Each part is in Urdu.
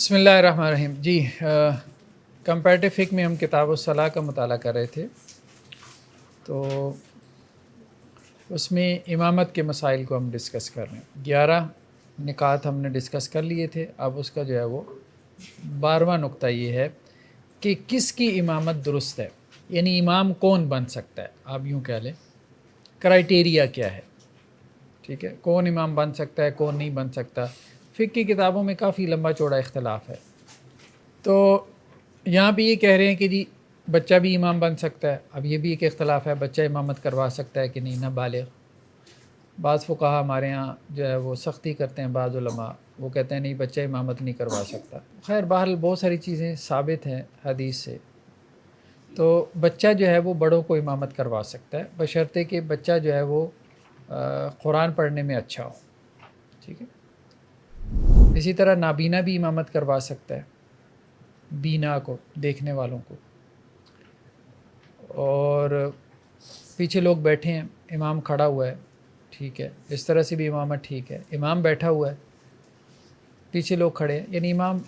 بسم اللہ الرحمن الرحیم. جی کمپیریٹیو فقہ میں ہم کتاب الصلاح کا مطالعہ کر رہے تھے، تو اس میں امامت کے مسائل کو ہم ڈسکس کر رہے ہیں. 11 نکات ہم نے ڈسکس کر لیے تھے. اب اس کا جو ہے وہ 12واں نقطہ یہ ہے کہ کس کی امامت درست ہے، یعنی امام کون بن سکتا ہے. آپ یوں کہہ لیں کرائیٹیریا کیا ہے، ٹھیک ہے، کون امام بن سکتا ہے کون نہیں بن سکتا. فقہ کی کتابوں میں کافی لمبا چوڑا اختلاف ہے. تو یہاں پہ یہ کہہ رہے ہیں کہ جی بچہ بھی امام بن سکتا ہے. اب یہ بھی ایک اختلاف ہے، بچہ امامت کروا سکتا ہے کہ نہیں، نہ بالغ. بعض فقہا ہمارے ہاں جو ہے وہ سختی کرتے ہیں، بعض علماء وہ کہتے ہیں نہیں بچہ امامت نہیں کروا سکتا. خیر بہرحال بہت ساری چیزیں ثابت ہیں حدیث سے. تو بچہ جو ہے وہ بڑوں کو امامت کروا سکتا ہے، بشرطے کہ بچہ جو ہے وہ قرآن پڑھنے میں اچھا ہو، ٹھیک ہے. اسی طرح نابینا بھی امامت کروا سکتا ہے، بینا کو، دیکھنے والوں کو. اور پیچھے لوگ بیٹھے ہیں، امام کھڑا ہوا ہے، ٹھیک ہے، اس طرح سے بھی امامت ٹھیک ہے. امام بیٹھا ہوا ہے، پیچھے لوگ کھڑے ہیں، یعنی امام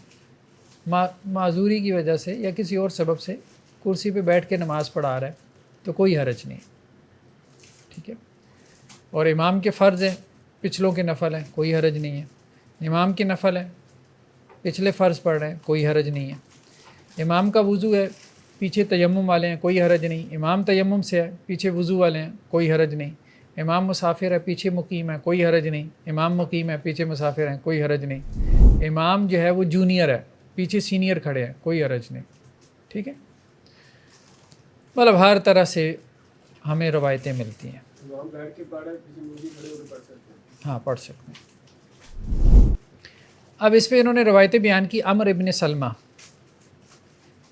معذوری کی وجہ سے یا کسی اور سبب سے کرسی پہ بیٹھ کے نماز پڑھا رہا ہے تو کوئی حرج نہیں، ٹھیک ہے. اور امام کے فرض ہیں، پچھلوں کے نفل ہیں، کوئی حرج نہیں ہے. امام کے نفل ہیں، پچھلے فرض پڑھ رہے ہیں، کوئی حرج نہیں ہے. امام کا وضو ہے، پیچھے تیمم والے ہیں، کوئی حرج نہیں. امام تیمم سے ہے، پیچھے وضو والے ہیں، کوئی حرج نہیں. امام مسافر ہے، پیچھے مقیم ہے، کوئی حرج نہیں. امام مقیم ہے، پیچھے مسافر ہیں، کوئی حرج نہیں. امام جو ہے وہ جونیئر ہے، پیچھے سینئر کھڑے ہیں، کوئی حرج نہیں، ٹھیک ہے. مطلب ہر طرح سے ہمیں روایتیں ملتی ہیں. ہاں پڑھ سکتے ہیں. اب اس پہ انہوں نے روایتیں بیان کی. عمر ابن سلمہ،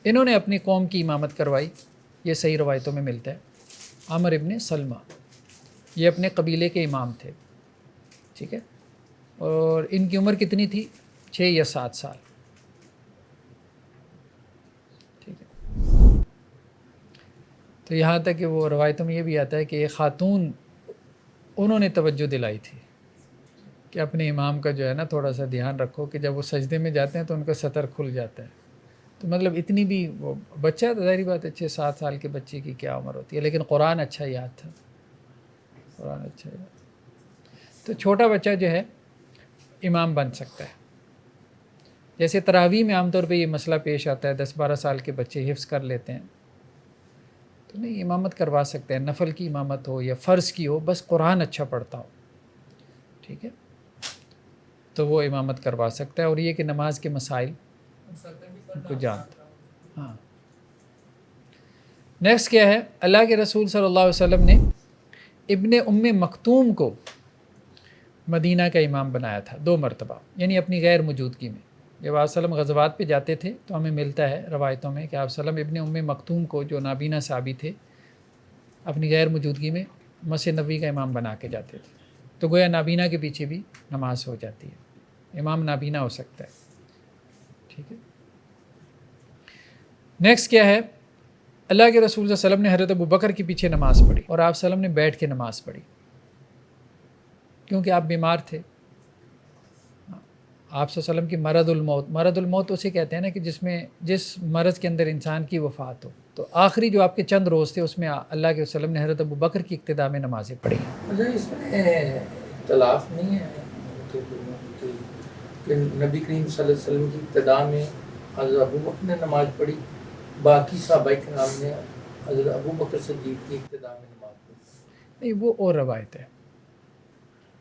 انہوں نے اپنی قوم کی امامت کروائی، یہ صحیح روایتوں میں ملتا ہے. عمر ابن سلمہ یہ اپنے قبیلے کے امام تھے، ٹھیک ہے. اور ان کی عمر کتنی تھی؟ 6 یا 7 سال، ٹھیک ہے. تو یہاں تک کہ وہ روایتوں میں یہ بھی آتا ہے کہ ایک خاتون انہوں نے توجہ دلائی تھی کہ اپنے امام کا جو ہے نا تھوڑا سا دھیان رکھو کہ جب وہ سجدے میں جاتے ہیں تو ان کا سطر کھل جاتا ہے. تو مطلب اتنی بھی وہ بچہ تو ظاہری بات ہے 6-7 سال کے بچے کی کیا عمر ہوتی ہے، لیکن قرآن اچھا یاد تھا، قرآن اچھا یاد. تو چھوٹا بچہ جو ہے امام بن سکتا ہے. جیسے تراویح میں عام طور پہ یہ مسئلہ پیش آتا ہے، 10-12 سال کے بچے حفظ کر لیتے ہیں تو نہیں، امامت کروا سکتے ہیں. نفل کی امامت ہو یا فرض کی ہو، بس قرآن اچھا پڑھتا ہو، ٹھیک ہے، تو وہ امامت کروا سکتا ہے. اور یہ کہ نماز کے مسائل کو جانتا. ہاں. نیکسٹ کیا ہے؟ اللہ کے رسول صلی اللہ علیہ وسلم نے ابن مکتوم کو مدینہ کا امام بنایا تھا 2 مرتبہ، یعنی اپنی غیر موجودگی میں. جب آپ وسلم غزوات پہ جاتے تھے تو ہمیں ملتا ہے روایتوں میں کہ آپ وسلم ابن مکتوم کو، جو نابینا صحابی تھے، اپنی غیر موجودگی میں مسجد نبوی کا امام بنا کے جاتے تھے. تو گویا نابینا کے پیچھے بھی نماز ہو جاتی ہے، امام نابینا ہو سکتا ہے، ٹھیک ہے. نیکسٹ کیا ہے؟ اللہ کے رسول صلی اللہ علیہ وسلم نے حضرت ابوبکر کے پیچھے نماز پڑھی، اور آپ وسلم نے بیٹھ کے نماز پڑھی کیونکہ آپ بیمار تھے. آپ صلی اللہ علیہ وسلم کی مرض الموت اسے کہتے ہیں نا کہ جس مرض کے اندر انسان کی وفات ہو. تو آخری جو آپ کے چند روز تھے اس میں اللہ کے وسلم نے حضرت ابوبکر کی اقتداء میں نمازیں پڑھی. اس میں اختلاف نہیں ہے کہ نبی کریم صلی اللہ علیہ وسلم کی ابتداء میں حضرت ابوبکر نے نماز پڑھی، باقی صحابہ کرام نے حضرت ابوبکر صدیق کی ابتداء میں نماز پڑھی. نہیں، وہ اور روایت ہے،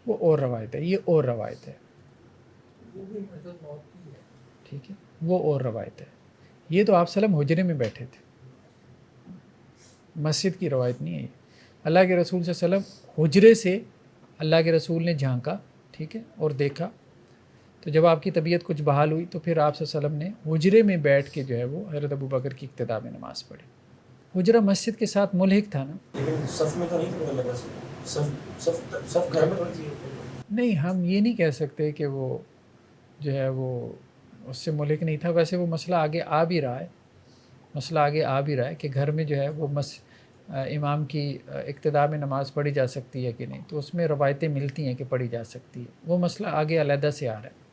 وہ اور روایت ہے، یہ اور روایت ہے، وہ بھی مرض موت کی ہے، ٹھیک ہے، وہ اور روایت ہے. یہ تو آپ وسلم حجرے میں بیٹھے تھے، مسجد کی روایت نہیں ہے یہ. اللہ کے رسول صلی اللہ علیہ وسلم حجرے سے اللہ کے رسول نے جھانکا، ٹھیک ہے، اور دیکھا. تو جب آپ کی طبیعت کچھ بحال ہوئی تو پھر آپ صلی اللہ علیہ وسلم نے حجرے میں بیٹھ کے جو ہے وہ حضرت ابوبکر کی اقتداء میں نماز پڑھی. حجرہ مسجد کے ساتھ ملحق تھا نا. لیکن صف میں تو نہیں کرنے لگا، صف گھر میں پڑھی. نہیں، ہم یہ نہیں کہہ سکتے کہ وہ جو ہے وہ اس سے ملحق نہیں تھا. ویسے وہ مسئلہ آگے آ بھی رہا ہے، کہ گھر میں جو ہے وہ امام کی اقتداء میں نماز پڑھی جا سکتی ہے کہ نہیں. تو اس میں روایتیں ملتی ہیں کہ پڑھی جا سکتی ہے، وہ مسئلہ آگے علیحدہ سے آ رہا ہے.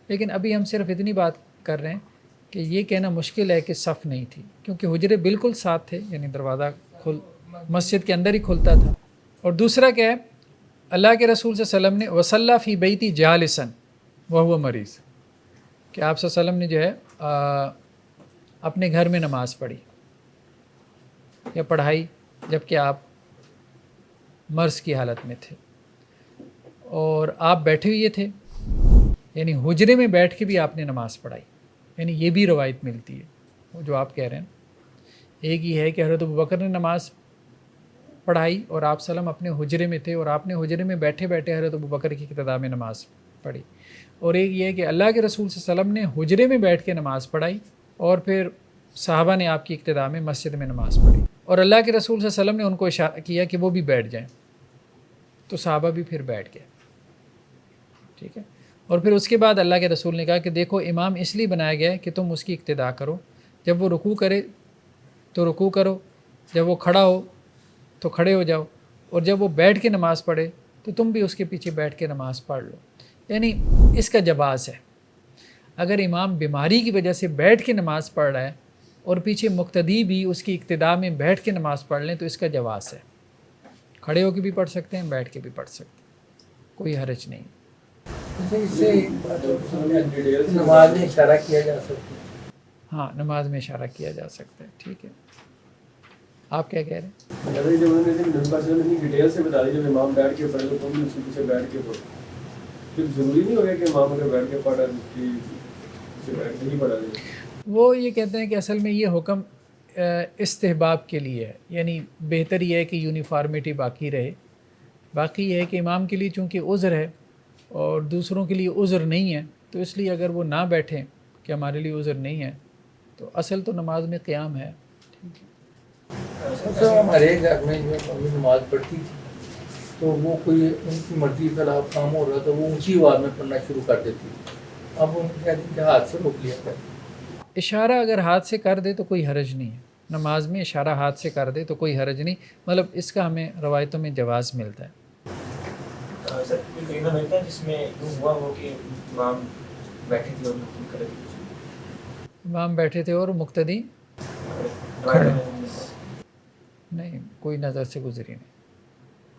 لیکن ابھی ہم صرف اتنی بات کر رہے ہیں کہ یہ کہنا مشکل ہے کہ صف نہیں تھی، کیونکہ حجرے بالکل ساتھ تھے، یعنی دروازہ مسجد کے اندر ہی کھلتا تھا۔ اور دوسرا کیا ہے، اللہ کے رسول صلی اللہ علیہ وسلم نے وصلی فی بیتی جالسن وہو مریض، کہ آپ صلی اللہ علیہ وسلم نے جو ہے اپنے گھر میں نماز پڑھی یا پڑھائی جب کہ آپ مرض کی حالت میں تھے، اور آپ بیٹھے ہوئے تھے، یعنی حجرے میں بیٹھ کے بھی آپ نے نماز پڑھائی، یعنی یہ بھی روایت ملتی ہے وہ جو آپ کہہ رہے ہیں۔ ایک یہ ہے کہ حضرت ابوبکر نے نماز پڑھائی اور آپ سلم اپنے حجرے میں تھے، اور آپ نے حجرے میں بیٹھے بیٹھے حضرت ابوبکر کی اقتداء میں نماز پڑھی، اور ایک یہ ہے کہ اللہ کے رسول صلی اللہ علیہ وسلم نے حجرے میں بیٹھ کے نماز پڑھائی اور پھر صحابہ نے آپ کی اقتداء میں مسجد میں نماز پڑھی، اور اللہ کے رسول صلی اللہ علیہ وسلم نے ان کو اشارہ کیا کہ وہ بھی بیٹھ جائیں، تو صحابہ بھی پھر بیٹھ گئے، ٹھیک ہے۔ اور پھر اس کے بعد اللہ کے رسول نے کہا کہ دیکھو امام اس لیے بنایا گیا ہے کہ تم اس کی اقتداء کرو، جب وہ رکوع کرے تو رکوع کرو، جب وہ کھڑا ہو تو کھڑے ہو جاؤ، اور جب وہ بیٹھ کے نماز پڑھے تو تم بھی اس کے پیچھے بیٹھ کے نماز پڑھ لو۔ یعنی اس کا جواز ہے، اگر امام بیماری کی وجہ سے بیٹھ کے نماز پڑھ رہا ہے اور پیچھے مقتدی بھی اس کی اقتداء میں بیٹھ کے نماز پڑھ لیں تو اس کا جواز ہے، کھڑے ہو کے بھی پڑھ سکتے ہیں، بیٹھ کے بھی پڑھ سکتے ہیں، کوئی حرج نہیں۔ اس سے نماز میں اشارہ کیا جا سکتا ہے۔ ہاں، نماز میں اشارہ کیا جا سکتا ہے، ٹھیک ہے۔ آپ کیا کہہ رہے ہیں؟ اگر جب انہوں نے نمبر سے اتنی ڈیٹیل سے بتا دی، جب امام بیٹھ کے پڑھے تو تم بھی اس کے پیچھے بیٹھ کے پڑھو، پھر ضروری نہیں ہو گیا کہ امام اگر بیٹھ کے پڑھا کہ بیٹھ کے ہی پڑھا جائے؟ وہ یہ کہتے ہیں کہ اصل میں یہ حکم استحباب کے لیے ہے، یعنی بہتر یہ ہے کہ یونیفارمیٹی باقی رہے۔ باقی یہ ہے کہ امام کے لیے چونکہ عذر ہے اور دوسروں کے لیے عذر نہیں ہے، تو اس لیے اگر وہ نہ بیٹھیں کہ ہمارے لیے عذر نہیں ہے تو اصل تو نماز میں قیام ہے۔ ہمارے گھر میں جو ممی نماز پڑھتی تھی تو وہ کوئی ان کی مرضی کے خلاف کام ہو رہا تھا، وہ اونچی آواز میں پڑھنا شروع کر دیتی تھی، اب ان کے ہاتھ سے روک لیا تھا۔ اشارہ اگر ہاتھ سے کر دے تو کوئی حرج نہیں ہے، نماز میں اشارہ ہاتھ سے کر دے تو کوئی حرج نہیں، مطلب اس کا ہمیں روایتوں میں جواز ملتا ہے۔ سر کوئی قرینہ ملتا ہے جس میں یوں ہوا ہو کہ امام بیٹھے تھے اور مقتدی کھڑے تھے؟ امام بیٹھے تھے اور مقتدی کھڑے، نہیں، کوئی نظر سے گزری نہیں۔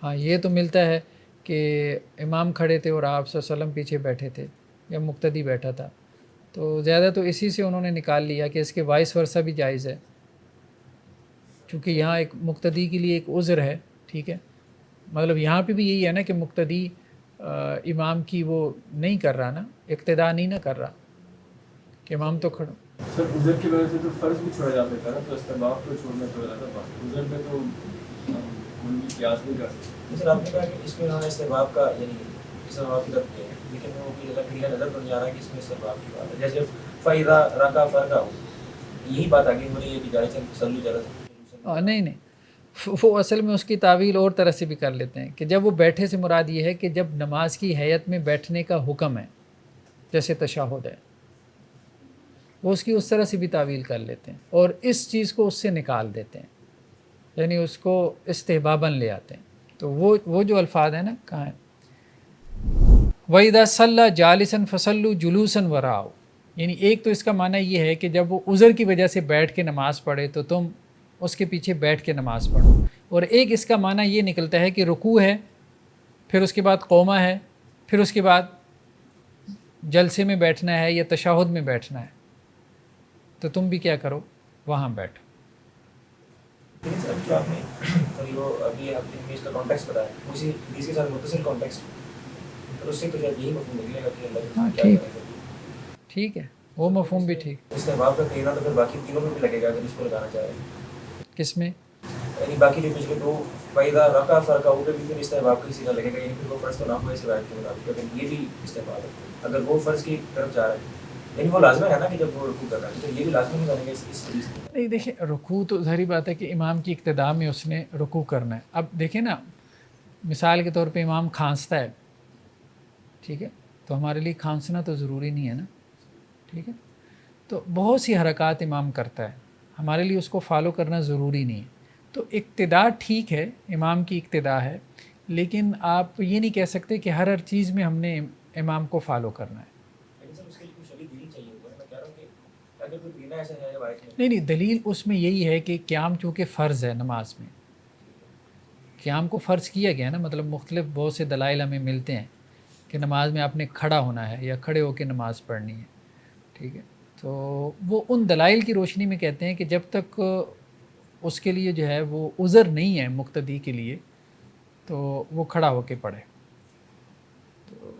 ہاں یہ تو ملتا ہے کہ امام کھڑے تھے اور آپ صلی اللہ علیہ وسلم پیچھے بیٹھے تھے یا مقتدی بیٹھا تھا، تو زیادہ تو اسی سے انہوں نے نکال لیا کہ اس کے وائس ورثہ بھی جائز ہے، چونکہ یہاں ایک مقتدی کے لیے ایک عذر ہے، ٹھیک ہے۔ مطلب یہاں پہ بھی یہی ہے نا کہ مقتدی امام کی وہ نہیں کر رہا نا، اقتداء نہیں نہ کر رہا کہ امام تو کھڑو۔ سر عذر کی وجہ سے تو فرض بھی چھوڑا جا سکتا ہے نا، تو استحباب کو چھوڑنا تو زیادہ بات، عذر پہ تو کوئی بھی قیاس نہیں کر سکتے۔ سر آپ نے کہا کہ اس میں انہوں نے استحباب کا یعنی استحباب کی طرف کیا ہے، لیکن وہ کوئی جگہ کلیئر نظر تو نہیں آ رہا کہ اس میں استحباب کی بات ہے، جیسے فَإِذَا رَكَعَ فَارْكَعُوا، یہی بات آگے ہو رہی ہے کہ جالساً فَصَلُّوا جَلَسًا۔ نہیں نہیں، وہ اصل میں اس کی تعویل اور طرح سے بھی کر لیتے ہیں کہ جب وہ بیٹھے سے مراد یہ ہے کہ جب نماز کی حیت میں بیٹھنے کا حکم ہے، جیسے تشہد ہے، وہ اس کی اس طرح سے بھی تعویل کر لیتے ہیں اور اس چیز کو اس سے نکال دیتے ہیں، یعنی اس کو استحباباً لے آتے ہیں۔ تو وہ جو الفاظ ہیں نا، کہاں ہیں، وَإِذَا صَلَّى جَالِسًا فَصَلُّوا جُلُوسًا وَرَاءَهُ، یعنی ایک تو اس کا معنی یہ ہے کہ جب وہ عذر کی وجہ سے بیٹھ کے نماز پڑھے تو تم اس کے پیچھے بیٹھ کے نماز پڑھو، اور ایک اس کا معنی یہ نکلتا ہے کہ رکوع ہے، پھر اس کے بعد قومہ ہے، پھر اس کے بعد جلسے میں بیٹھنا ہے یا تشہد میں بیٹھنا ہے، تو تم بھی کیا کرو، وہاں بیٹھو۔ لیکن سر جو آپ نے ابھی آپ نے اس کا کانٹیکسٹ بتایا، اسی حدیث کے ساتھ متصل کانٹیکسٹ، تو اس سے تو شاید یہی مفہوم نکلے گا کہ اللہ ہاں کیا ٹھیک، کرے گا۔ ٹھیک ہے، وہ مفہوم بھی ٹھیک۔ استحباب کا قرینہ تو پھر باقی تینوں میں بھی لگے گا اگر اس کو لگانا چاہ رہے ہیں، کس میں؟ یعنی باقی جو پچھلے دو فائدہ رکھا فرقہ وہ بھی پھر استحباب کا ہی سیدھا لگے گا، یعنی پھر وہ فرض تو نہ ہو اس روایت کے مطابق، لیکن یہ بھی استحباب ہے اگر وہ فرض کی طرف جا رہے ہیں، یعنی وہ لازم ہے نا کہ جب وہ رکوع کر رہا ہے تو یہ بھی لازم نہیں کریں گے اس حدیث میں۔ نہیں دیکھیں، رکوع تو ظاہری بات ہے کہ امام کی اقتداء میں اس نے رکوع کرنا ہے۔ اب دیکھیں نا، مثال کے طور پہ امام کھانستا ہے، ٹھیک ہے، تو ہمارے لیے کھانسنا تو ضروری نہیں ہے نا، ٹھیک ہے، تو بہت سی حرکات امام کرتا ہے، ہمارے لیے اس کو فالو کرنا ضروری نہیں ہے، تو اقتداء ٹھیک ہے، امام کی اقتداء ہے، لیکن آپ یہ نہیں کہہ سکتے کہ ہر چیز میں ہم نے امام کو فالو کرنا ہے۔ لیکن سر اس کے لیے کوئی شرعی دلیل چاہیے ہوگا، میں کہہ رہا ہوں کہ اگر کوئی پینا ایسا ہے روایت میں نہیں دلیل اس میں یہی ہے کہ قیام چونکہ فرض ہے نماز میں، قیام کو فرض کیا گیا نا، مطلب مختلف بہت سے دلائل ہمیں ملتے ہیں کہ نماز میں آپ نے کھڑا ہونا ہے یا کھڑے ہو کے نماز پڑھنی ہے، ٹھیک ہے، تو وہ ان دلائل کی روشنی میں کہتے ہیں کہ جب تک اس کے لیے جو ہے وہ عذر نہیں ہے مقتدی کے لیے تو وہ کھڑا ہو کے پڑھے۔ تو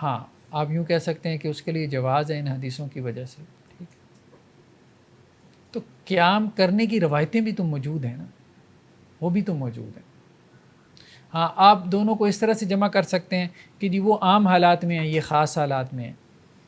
ہاں آپ یوں کہہ سکتے ہیں کہ اس کے لیے جواز ہے ان حدیثوں کی وجہ سے، ٹھیک ہے۔ تو قیام کرنے کی روایتیں بھی تو موجود ہیں نا، وہ بھی تو موجود ہیں۔ ہاں آپ دونوں کو اس طرح سے جمع کر سکتے ہیں کہ جی وہ عام حالات میں ہیں یہ خاص حالات میں ہیں،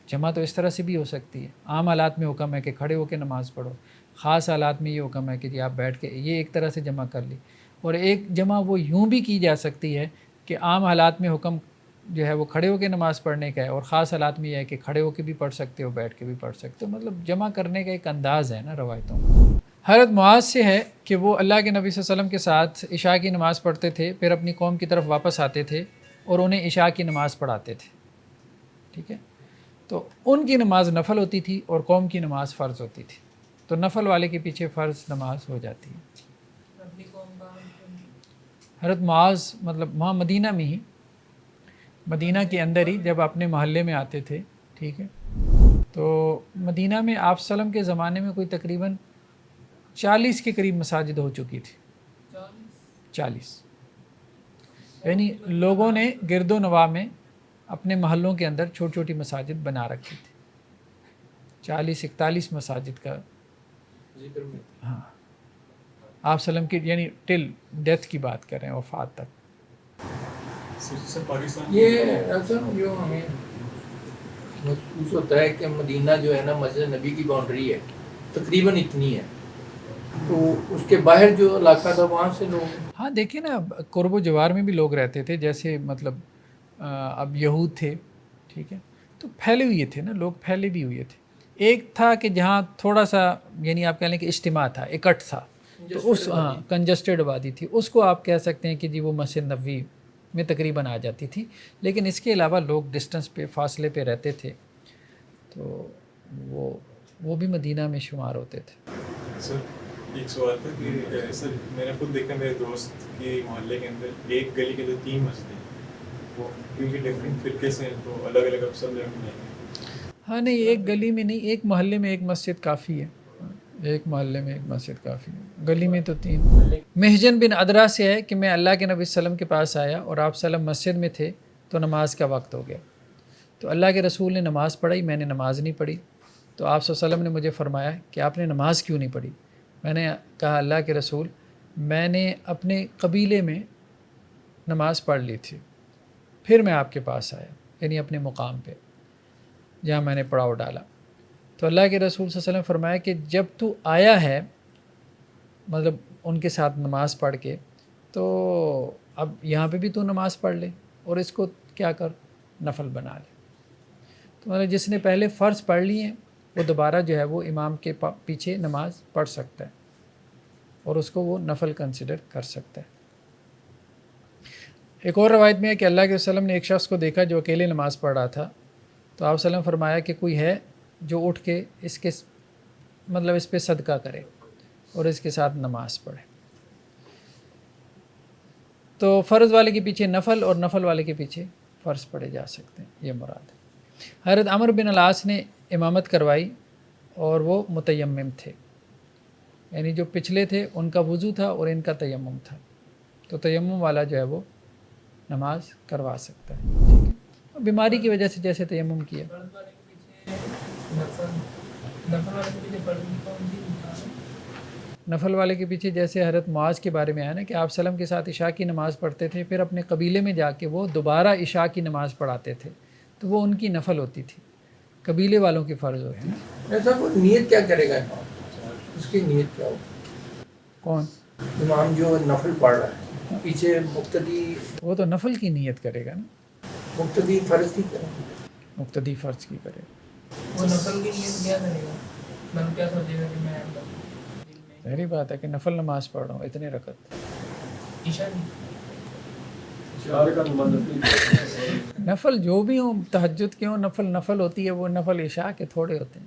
جمع تو اس طرح سے بھی ہو سکتی ہے۔ عام حالات میں حکم ہے کہ کھڑے ہو کے نماز پڑھو، خاص حالات میں یہ حکم ہے کہ جی آپ بیٹھ کے، یہ ایک طرح سے جمع کر لی۔ اور ایک جمع وہ یوں بھی کی جا سکتی ہے کہ عام حالات میں حکم جو ہے وہ کھڑے ہو کے نماز پڑھنے کا ہے، اور خاص حالات میں یہ ہے کہ کھڑے ہو کے بھی پڑھ سکتے ہو، بیٹھ کے بھی پڑھ سکتے ہو، مطلب جمع کرنے کا ایک انداز ہے نا روایتوں میں۔ حضرت معاذ سے ہے کہ وہ اللہ کے نبی صلی اللہ علیہ وسلم کے ساتھ عشاء کی نماز پڑھتے تھے، پھر اپنی قوم کی طرف واپس آتے تھے اور انہیں عشاء کی نماز پڑھاتے تھے، ٹھیک ہے۔ تو ان کی نماز نفل ہوتی تھی اور قوم کی نماز فرض ہوتی تھی، تو نفل والے کے پیچھے فرض نماز ہو جاتی ہے۔ حضرت معاذ مطلب وہاں مدینہ میں ہی، مدینہ کے اندر ہی جب اپنے محلے میں آتے تھے، ٹھیک ہے، تو مدینہ میں آپ صلی اللہ علیہ وسلم کے زمانے میں کوئی تقریباً 40 کے قریب مساجد ہو چکی تھی، 40، یعنی لوگوں نے گرد و نواح میں اپنے محلوں کے اندر چھوٹی چھوٹی مساجد بنا رکھی تھی، 40-41 مساجد کا ذکر میں ہاں آپ صلی اللہ علیہ وسلم کی یعنی ٹل ڈیتھ کی بات کر رہے ہیں، وفات تک۔ سر پاکستان یہ اصل جو ہمیں محسوس ہوتا ہے کہ مدینہ جو ہے نا مسجد نبی کی باؤنڈری ہے تقریباً اتنی ہے، تو اس کے باہر جو علاقہ تھا وہاں سے لوگ ہاں دیکھیں نا قرب و جوار میں بھی لوگ رہتے تھے، جیسے مطلب اب یہود تھے، ٹھیک ہے، تو پھیلے ہوئے تھے نا، لوگ پھیلے بھی ہوئے تھے۔ ایک تھا کہ جہاں تھوڑا سا یعنی آپ کہہ لیں کہ اجتماع تھا، اکٹھ تھا، تو اس کنجسٹڈ آبادی تھی، اس کو آپ کہہ سکتے ہیں کہ جی وہ مسجد نبوی میں تقریباً آ جاتی تھی، لیکن اس کے علاوہ لوگ ڈسٹنس پہ، فاصلے پہ رہتے تھے، تو وہ بھی مدینہ میں شمار ہوتے تھے۔ سر ایک سوال تھا کہ سر میں نے خود دیکھا میرے دوست کے محلے کے اندر ایک گلی کے اندر 3 مسجدیں ہیں، وہ کیونکہ ڈفرینٹ فرقے سے ہیں تو الگ الگ اب سب جگہ نہیں ہیں۔ ہاں نہیں ایک گلی میں نہیں، ایک محلے میں ایک مسجد کافی ہے، ایک محلے میں ایک مسجد کافی ہے، گلی میں تو 3۔ محجن بن ادرا سے ہے کہ میں اللہ کے نبی صلی اللہ علیہ وسلم کے پاس آیا اور آپ صلی اللہ علیہ وسلم مسجد میں تھے تو نماز کا وقت ہو گیا، تو اللہ کے رسول نے نماز پڑھائی، میں نے نماز نہیں پڑھی، تو آپ صلی اللہ علیہ وسلم نے مجھے فرمایا کہ آپ نے نماز کیوں نہیں پڑھی؟ میں نے کہا اللہ کے رسول میں نے اپنے قبیلے میں نماز پڑھ لی تھی، پھر میں آپ کے پاس آیا، یعنی اپنے مقام پہ جہاں میں نے پڑاؤ ڈالا، تو اللہ کے رسول صلی اللہ علیہ وسلم فرمایا کہ جب تو آیا ہے مطلب ان کے ساتھ نماز پڑھ کے، تو اب یہاں پہ بھی تو نماز پڑھ لے اور اس کو کیا کر نفل بنا لے، تو مطلب جس نے پہلے فرض پڑھ لی ہیں وہ دوبارہ جو ہے وہ امام کے پیچھے نماز پڑھ سکتا ہے اور اس کو وہ نفل کنسیڈر کر سکتا ہے۔ ایک اور روایت میں ہے کہ اللہ کے وسلم نے ایک شخص کو دیکھا جو اکیلے نماز پڑھ رہا تھا، تو آپ صلی اللہ علیہ وسلم فرمایا کہ کوئی ہے جو اٹھ کے اس کے مطلب اس پہ صدقہ کرے اور اس کے ساتھ نماز پڑھے۔ تو فرض والے کے پیچھے نفل اور نفل والے کے پیچھے فرض پڑھے جا سکتے ہیں، یہ مراد ہے۔ حضرت عمرو بن العاص نے امامت کروائی اور وہ متیمم تھے، یعنی جو پچھلے تھے ان کا وضو تھا اور ان کا تیمم تھا، تو تیمم والا جو ہے وہ نماز کروا سکتا ہے، ٹھیک ہے، بیماری کی وجہ سے جیسے تیمم کیا۔ نفل والے کے پیچھے جیسے حضرت معاذ کے بارے میں آیا نا کہ آپ وسلم کے ساتھ عشاء کی نماز پڑھتے تھے، پھر اپنے قبیلے میں جا کے وہ دوبارہ عشاء کی نماز پڑھاتے تھے، تو وہ ان کی نفل ہوتی تھی، قبیلے والوں کی فرض ہوتی ہے۔ ایسا وہ نیت کیا کرے گا امام؟ اس کی نیت کیا ہو؟ کون؟ امام جو نفل پڑھ رہا ہے پیچھے مقتدی، وہ تو نفل کی نیت کرے گا نا، مقتدی فرض کی کرے، مقتدی فرض کی کرے گا۔ وہ نفل کی نیت کیا کرے گا؟ مطلب کیا سوچے گا کہ میں ظاہری بات ہے کہ نفل نماز پڑھ رہا ہوں اتنے رکعت، عشاء کی چار کا نماز نفل جو بھی ہوں، تہجد کے ہوں، نفل ہوتی ہے، وہ نفل عشاء کے تھوڑے ہوتے ہیں۔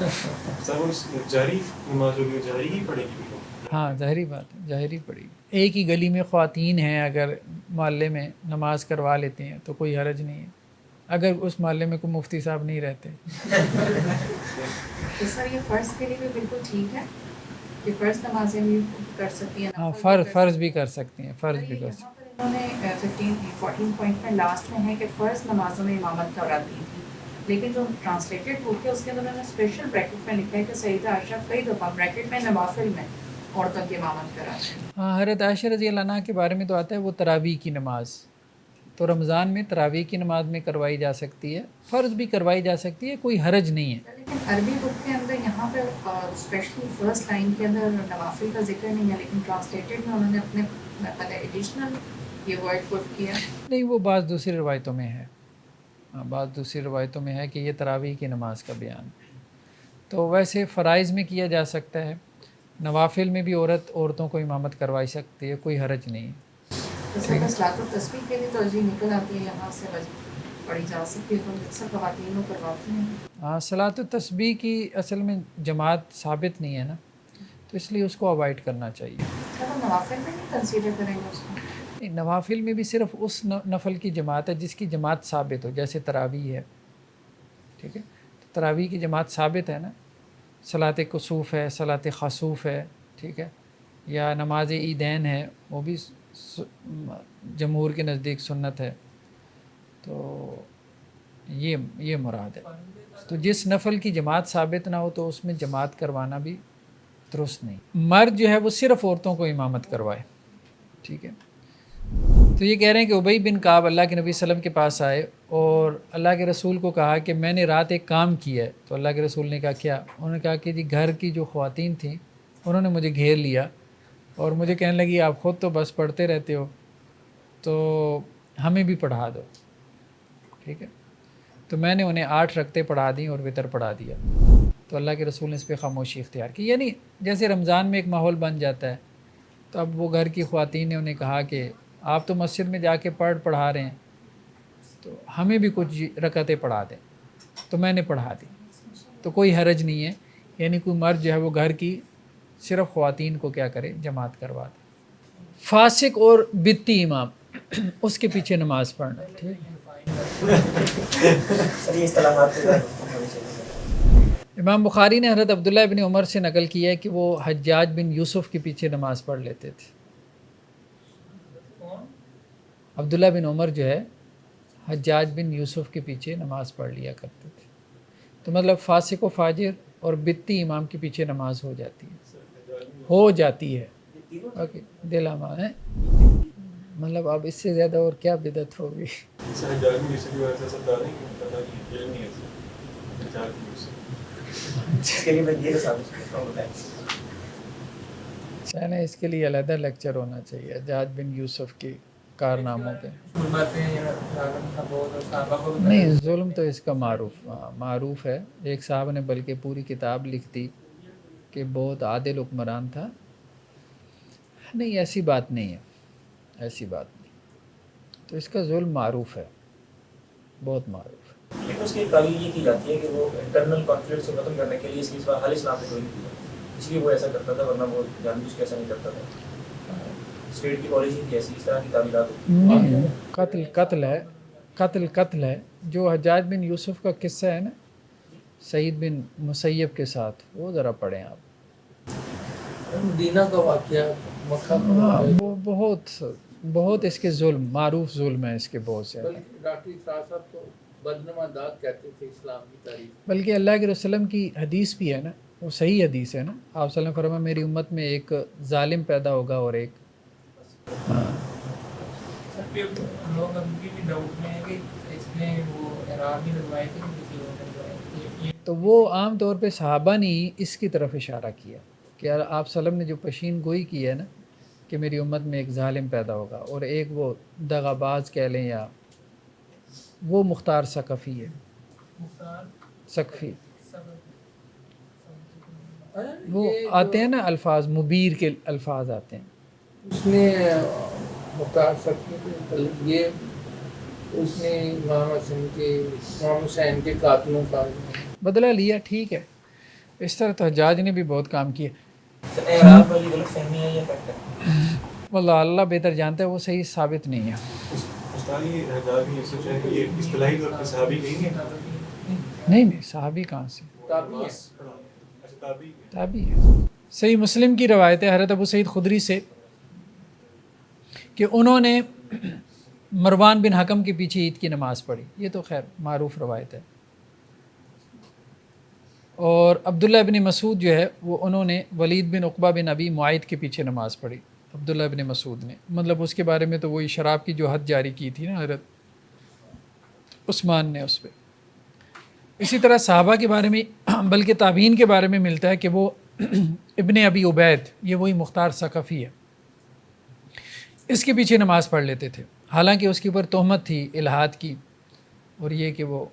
سر وہ جاری نماز ہوگی جاری ہی پڑے گی وہ. ہاں ظاہری بات ہے، ظاہری پڑی. ایک ہی گلی میں خواتین ہیں، اگر محلے میں نماز کروا لیتے ہیں تو کوئی حرج نہیں ہے، اگر اس محلے میں کوئی مفتی صاحب نہیں رہتے. تو سر یہ فرض کے لیے بھی بالکل ٹھیک ہے کہ فرض نمازیں بھی کر سکتی ہیں، ہاں نفل بھی فرض بھی کر سکتی ہیں، فرض بھی کر یہاں سکتی ہیں. پر انہوں نے 14 پوائنٹ میں لاسٹ میں ہے کہ فرض نمازوں میں امامت کراتی تھی، لیکن جو ٹرانسلیٹڈ بک ہے اس کے اندر انہوں نے اسپیشل بریکٹ میں لکھا ہے کہ سیدہ عائشہ کئی دفعہ بریکٹ میں نوافل میں عورتوں کی امامت کراتی ہیں. ہاں حضرت عائشہ رضی اللہ عنہ کے بارے میں تو آتا ہے وہ تراویح کی نماز، تو رمضان میں تراویح کی نماز میں کروائی جا سکتی ہے، فرض بھی کروائی جا سکتی ہے، کوئی حرج نہیں ہے. لیکن عربی بک کے اندر یہاں پہ اسپیشلی فرسٹ لائن کے اندر نوافل کا ذکر نہیں ہے، لیکن ٹرانسلیٹڈ میں انہوں نے اپنے مطلب ایڈیشنل یہ ورڈ پٹ کیا. نہیں وہ بعض دوسری روایتوں میں ہے، بعض دوسری روایتوں میں ہے کہ یہ تراویح کی نماز کا بیان. تو ویسے فرائض میں کیا جا سکتا ہے، نوافل میں بھی عورتوں کو امامت کروائی سکتی ہے، کوئی حرج نہیں ہے. تو سر صلاۃ التسبیح کے لیے توجہ نکل آتی ہے یہاں سے پڑھی جا سکتی ہے، تو اکثر خواتین لوگ کرواتی ہیں. ہاں صلاۃ التسبیح کی اصل میں جماعت ثابت نہیں ہے نا، تو اس لیے اس کو اوائڈ کرنا چاہیے. کیا وہ نوافل میں نہیں کنسیڈر کریں گے اس کو؟ نوافل میں بھی صرف اس نفل کی جماعت ہے جس کی جماعت ثابت ہو، جیسے تراویح ہے، ٹھیک ہے، تراویح کی جماعت ثابت ہے نا، صلاۃ کسوف ہے، صلاۃ خسوف ہے، ٹھیک ہے، یا نماز عیدین ہے، وہ بھی جمہور کے نزدیک سنت ہے. تو یہ مراد ہے. تو جس نفل کی جماعت ثابت نہ ہو تو اس میں جماعت کروانا بھی درست نہیں. مرد جو ہے وہ صرف عورتوں کو امامت کروائے، ٹھیک ہے. تو یہ کہہ رہے ہیں کہ ابی بن کعب اللہ کے نبی صلی اللہ علیہ وسلم کے پاس آئے اور اللہ کے رسول کو کہا کہ میں نے رات ایک کام کیا ہے. تو اللہ کے رسول نے کہا کیا؟ انہوں نے کہا کہ جی گھر کی جو خواتین تھیں انہوں نے مجھے گھیر لیا اور مجھے کہنے لگی آپ خود تو بس پڑھتے رہتے ہو تو ہمیں بھی پڑھا دو، ٹھیک ہے. تو میں نے انہیں 8 رکعتیں پڑھا دیں اور وتر پڑھا دیا. تو اللہ کے رسول نے اس پہ خاموشی اختیار کی. یعنی جیسے رمضان میں ایک ماحول بن جاتا ہے، تو اب وہ گھر کی خواتین نے انہیں کہا کہ آپ تو مسجد میں جا کے پڑھا رہے ہیں تو ہمیں بھی کچھ رکعتیں پڑھا دیں. تو میں نے پڑھا دی، تو کوئی حرج نہیں ہے. یعنی کوئی مرد جو ہے وہ گھر کی صرف خواتین کو کیا کرے، جماعت کروا دے. فاسق اور بدتی امام اس کے پیچھے نماز پڑھنا، ٹھیک ہے. سر یہ اصطلاحات امام بخاری نے حضرت عبداللہ بن عمر سے نقل کیا ہے کہ وہ حجاج بن یوسف کے پیچھے نماز پڑھ لیتے تھے. عبداللہ بن عمر جو ہے حجاج بن یوسف کے پیچھے نماز پڑھ لیا کرتے تھے. تو مطلب فاسق و فاجر اور بدتی امام کے پیچھے نماز ہو جاتی ہے. اوکے دل امان ہے، مطلب اب اس سے زیادہ اور کیا بدعت ہوگی. اس کے لیے میں یہ ثابت کرتا ہوں بتائیں. چاہے اس کے لیے علیحدہ لیکچر ہونا چاہیے حجاج بن یوسف کی کارناموں پہ. نہیں ظلم تو اس کا معروف ہے. ایک صاحب نے بلکہ پوری کتاب لکھ دی کہ بہت عادل حکمران تھا. نہیں ایسی بات نہیں ہے، ایسی بات نہیں. تو اس کا ظلم معروف ہے، بہت معروف ہے. لیکن اس کی ایک تعویل یہ کی جاتی ہے کہ وہ انٹرنل کانفلکٹ کو ختم کرنے کے لیے اس کی حال اسلام میں کوئی نہیں تھی، اس لیے وہ ایسا کرتا تھا، ورنہ وہ جان بوجھ کے ایسا نہیں کرتا تھا. اسٹیٹ کی پالیسی کی ایسی اس طرح کی تعمیرات ہوتی نہیں، قتل ہے. جو حجاج بن یوسف کا قصہ ہے نا سعید بن مسیب کے ساتھ، وہ ذرا پڑھیں آپ. مدینہ کا واقعہ، مکہ کا واقعہ، وہ بہت اس کے ظلم، معروف ظلم ہے اس کے بہت سے. بلکہ ڈاکٹر اسرار صاحب تو بدنما داد کہتے تھے اسلام کی تاریخ. بلکہ اللہ کے رسول کی حدیث بھی ہے نا، وہ صحیح حدیث ہے نا. آپ صلی اللہ علیہ وسلم فرمایا میری امت میں ایک ظالم پیدا ہوگا اور ایک لوگ ابھی بھی ڈاؤٹ میں ہیں کہ اس میں وہ اعراب بھی لگوائے تھے کسی اور نے لگوائے. تو وہ عام طور پہ صحابہ نے اس کی طرف اشارہ کیا کہ آپ صلی اللہ علیہ وسلم نے جو پشین گوئی کی ہے نا کہ میری امت میں ایک ظالم پیدا ہوگا اور ایک وہ دغاباز کہہ لیں یا وہ مختار ثقفی ہے، ثقفی وہ آتے ہیں نا الفاظ، مبیر کے الفاظ آتے ہیں. اس نے مختار سکتی کے یہ اس نے امام حسین کے، امام حسین کے قاتلوں کا بدلہ لیا، ٹھیک ہے. اس طرح تو حجاج نے بھی بہت کام کیے. اعراب والی غلط فہمی ہے یا فیکٹ ہے؟ واللہ اللہ بہتر جانتا ہے, وہ صحیح ثابت نہیں ہے. استاد یہ حجاج نے یہ سوچا ہے کہ یہ اصطلاحی طور پر صحابی نہیں ہے. نہیں صحابی کہاں سے, تابعی ہے. اچھا تابعی ہے. تابعی ہے. صحیح مسلم کی روایت ہے حضرت ابو سعید خدری سے کہ انہوں نے مروان بن حکم کے پیچھے عید کی نماز پڑھی. یہ تو خیر معروف روایت ہے. اور عبداللہ بن مسعود جو ہے وہ انہوں نے ولید بن عقبہ بن ابی معاید کے پیچھے نماز پڑھی. عبداللہ بن مسعود نے, مطلب اس کے بارے میں تو وہی شراب کی جو حد جاری کی تھی نا حضرت عثمان نے اس پہ. اسی طرح صحابہ کے بارے میں بلکہ تابعین کے بارے میں ملتا ہے کہ وہ ابن ابی عبید, یہ وہی مختار ثقفی ہے, اس کے پیچھے نماز پڑھ لیتے تھے. حالانکہ اس کے اوپر تہمت تھی الحاد کی اور یہ کہ وہ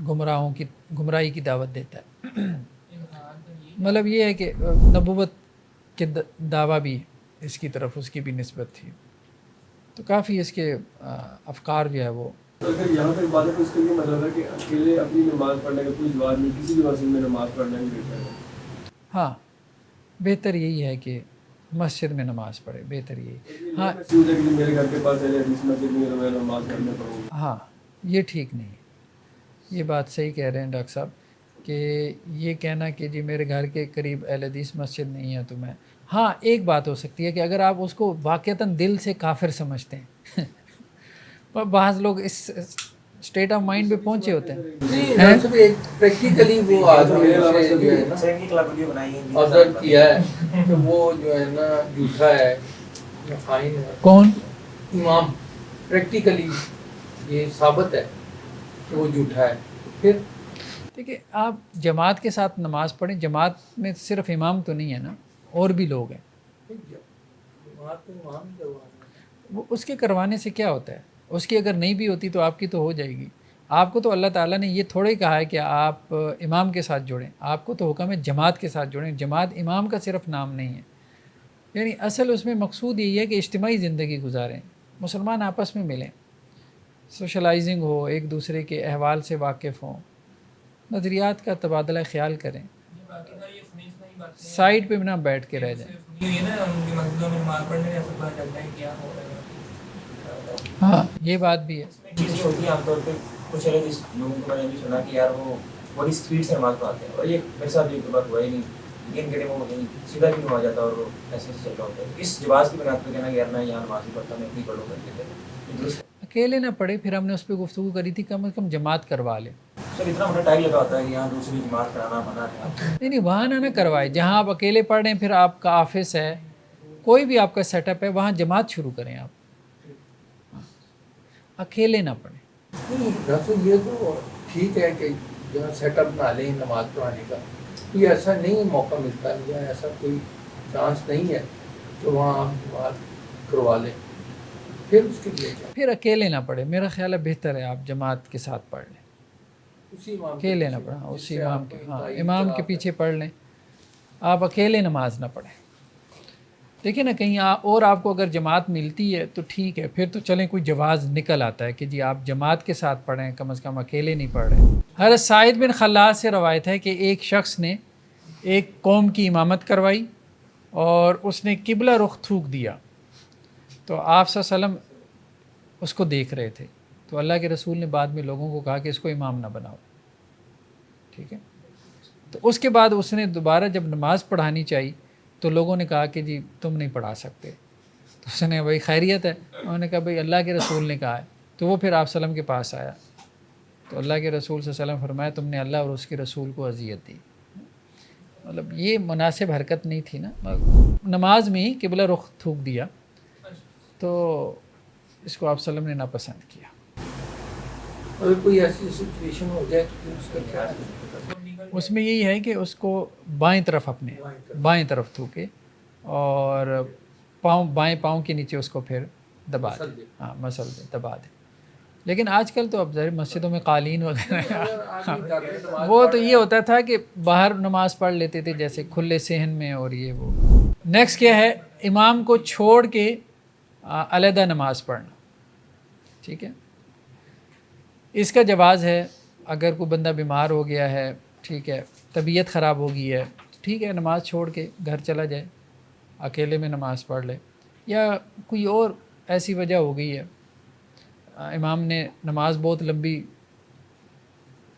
گمراہی کی دعوت دیتا ہے. مطلب یہ ہے کہ نبوت کے دعویٰ بھی اس کی طرف اس کی بھی نسبت تھی. تو کافی اس کے افکار جو ہے وہ. اگر یہاں پہ بات ہے تو اس کا یہ مطلب ہے کہ اکیلے اپنی نماز پڑھنے کا کوئی جواز نہیں, کسی بھی مسجد میں نماز پڑھنا ہی بہتر ہے. ہاں بہتر یہی ہے کہ مسجد میں نماز پڑھے, بہتر یہی. ہاں میرے گھر کے پاس ہے اس مسجد میں نماز پڑھنے پڑوں. ہاں یہ ٹھیک نہیں, یہ بات صحیح کہہ رہے ہیں ڈاکٹر صاحب کہ یہ کہنا کہ جی میرے گھر کے قریب اہل حدیث مسجد نہیں ہے تو میں. ہاں ایک بات ہو سکتی ہے کہ اگر آپ اس کو واقعتاً دل سے کافر سمجھتے ہیں پر بعض لوگ اس اسٹیٹ آف مائنڈ پہ پہنچے ہوتے ہیں. پریکٹیکلی وہ آدمی سے جو ہے نا سر کی کلب ویڈیو بنائی ہے آبزرو کیا ہے کہ وہ جو ہے نا جھوٹا ہے یا خائن ہے. کون امام پریکٹیکلی یہ ثابت ہے کہ وہ جھوٹا ہے. پھر دیکھیے آپ جماعت کے ساتھ نماز پڑھیں, جماعت میں صرف امام تو نہیں ہے نا, اور بھی لوگ ہیں. وہ اس کے کروانے سے کیا ہوتا ہے, اس کی اگر نہیں بھی ہوتی تو آپ کی تو ہو جائے گی. آپ کو تو اللہ تعالیٰ نے یہ تھوڑے کہا ہے کہ آپ امام کے ساتھ جوڑیں, آپ کو تو حکم ہے جماعت کے ساتھ جوڑیں. جماعت امام کا صرف نام نہیں ہے, یعنی اصل اس میں مقصود یہی ہے کہ اجتماعی زندگی گزاریں, مسلمان آپس میں ملیں, سوشلائزنگ ہو, ایک دوسرے کے احوال سے واقف ہوں, نظریات کا تبادلہ خیال کریں, سائڈ پہ نہ بیٹھ کے رہ جائیں. ہاں یہ بات بھی ہے. چیزیں ہوتی ہیں عام طور پہ کچھ الگ لوگوں کو میں نے بھی سنا کہ یار وہ بڑی اسپیڈ سے نماز پڑھاتے ہیں, اور یہ میرے ساتھ بھی کوئی بات ہوا ہی نہیں, لیکن گھنٹے میں سیدھا بھی نہیں ہو جاتا اور وہ ایسے ایسے چل رہا ہوتا ہے. اس جواز کی بنیاد پہ کہنا کہ یار میں یہاں نماز نہیں پڑھتا, میں اپنی پڑھوں کر کے اکیلے نہ پڑھے. پھر ہم نے اس پہ گفتگو کری تھی کم از کم جماعت کروا لیں. سر اتنا بڑا ٹائم لگا ہوتا ہے کہ یہاں دوسری جماعت کرانا منع ہے. نہیں وہاں نہ کروائے, جہاں آپ اکیلے پڑھ رہے ہیں, پھر آپ کا آفس ہے, کوئی بھی آپ کا سیٹ اپ ہے, وہاں جماعت شروع کریں. آپ اکیلے نہ پڑھیں. نہیں یہ تو ٹھیک ہے کہ جہاں سیٹ اپ بنا لیں نماز پڑھانے کا, کوئی ایسا نہیں موقع ملتا یا ایسا کوئی چانس نہیں ہے تو وہاں آپ جماعت کروا لیں, پھر اس کے لیے پھر اکیلے نہ پڑھیں. میرا خیال ہے بہتر ہے آپ جماعت کے ساتھ پڑھ لیں, اکیلے نہ پڑھیں. اسی امام کے, ہاں امام کے پیچھے پڑھ لیں, آپ اکیلے نماز نہ پڑھیں. دیکھیں نا کہیں اور آپ کو اگر جماعت ملتی ہے تو ٹھیک ہے, پھر تو چلیں کوئی جواز نکل آتا ہے کہ جی آپ جماعت کے ساتھ پڑھیں, کم از کم اکیلے نہیں پڑھ رہے. حضرت سعید بن خلاص سے روایت ہے کہ ایک شخص نے ایک قوم کی امامت کروائی اور اس نے قبلہ رخ تھوک دیا, تو آپ صلی اللہ علیہ وسلم اس کو دیکھ رہے تھے, تو اللہ کے رسول نے بعد میں لوگوں کو کہا کہ اس کو امام نہ بناؤ. ٹھیک ہے, تو اس کے بعد اس نے دوبارہ جب نماز پڑھانی چاہی تو لوگوں نے کہا کہ جی تم نہیں پڑھا سکتے. تو اس نے بھائی خیریت ہے, انہوں نے کہا بھائی اللہ کے رسول نے کہا ہے. تو وہ پھر آپ صلی اللہ علیہ وسلم کے پاس آیا, تو اللہ کے رسول صلی اللہ علیہ وسلم فرمایا تم نے اللہ اور اس کے رسول کو اذیت دی. مطلب یہ مناسب حرکت نہیں تھی نا, نماز میں ہی قبلہ رخ تھوک دیا, تو اس کو آپ صلی اللہ علیہ وسلم نے ناپسند کیا. اگر کوئی ایسی سچویشن ہو جائے تو اس کا کیا ہے؟ اس میں یہی ہے کہ اس کو بائیں طرف, اپنے بائیں طرف تھوکے اور بائیں پاؤں کے نیچے اس کو پھر دبا دے, ہاں مسل دے, دبا دے. لیکن آج کل تو اب ظاہر مسجدوں میں قالین وغیرہ, وہ تو یہ ہوتا تھا کہ باہر نماز پڑھ لیتے تھے جیسے کھلے صحن میں, اور یہ وہ. نیکسٹ کیا ہے, امام کو چھوڑ کے علیحدہ نماز پڑھنا. ٹھیک ہے, اس کا جواز ہے اگر کوئی بندہ بیمار ہو گیا ہے ٹھیک ہے طبیعت خراب ہو گئی ہے، ٹھیک ہے نماز چھوڑ کے گھر چلا جائے، اکیلے میں نماز پڑھ لے، یا کوئی اور ایسی وجہ ہو گئی ہے امام نے نماز بہت لمبی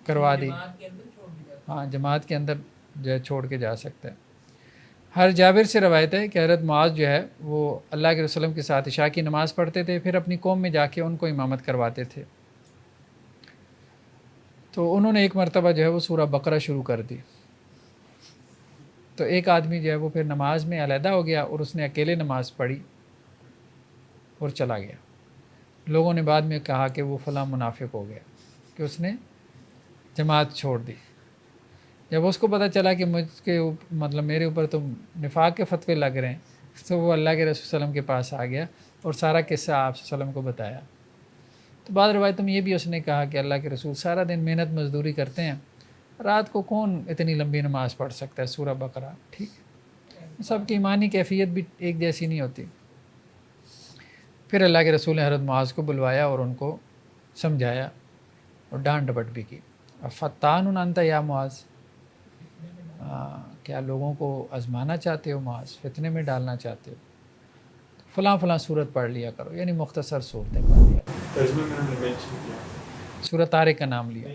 کروا دی، جماعت کے اندر چھوڑ دیا. ہاں جماعت کے اندر جو ہے چھوڑ کے جا سکتا ہے. ہر جابر سے روایت ہے کہ حضرت معاذ جو ہے وہ اللہ کے رسول کے ساتھ عشاء کی نماز پڑھتے تھے، پھر اپنی قوم میں جا کے ان کو امامت کرواتے تھے. تو انہوں نے ایک مرتبہ جو ہے وہ سورہ بقرہ شروع کر دی، تو ایک آدمی جو ہے وہ پھر نماز میں علیحدہ ہو گیا اور اس نے اکیلے نماز پڑھی اور چلا گیا. لوگوں نے بعد میں کہا کہ وہ فلاں منافق ہو گیا کہ اس نے جماعت چھوڑ دی. جب اس کو پتہ چلا کہ مجھ کے مطلب میرے اوپر تو نفاق کے فتوے لگ رہے ہیں، تو وہ اللہ کے رسول صلی اللہ علیہ وسلم کے پاس آ گیا اور سارا قصہ آپ صلی اللہ علیہ وسلم کو بتایا. تو بعض روایتوں میں یہ بھی اس نے کہا کہ اللہ کے رسول سارا دن محنت مزدوری کرتے ہیں، رات کو کون اتنی لمبی نماز پڑھ سکتا ہے سورہ بقرہ. ٹھیک ہے، سب کی ایمانی کیفیت بھی ایک جیسی نہیں ہوتی. پھر اللہ کے رسول نے حضرت معاذ کو بلوایا اور ان کو سمجھایا اور ڈانٹ ڈپٹ بھی کی. فتان انت یا معاذ، کیا لوگوں کو آزمانا چاہتے ہو معاذ، فتنے میں ڈالنا چاہتے ہو، فلاں فلاں صورت پڑھ لیا کرو، یعنی مختصر صورتیں پڑھ لیا. ترجمے میں ہم نے مینشن کیا سورہ طارق کا نام لیا.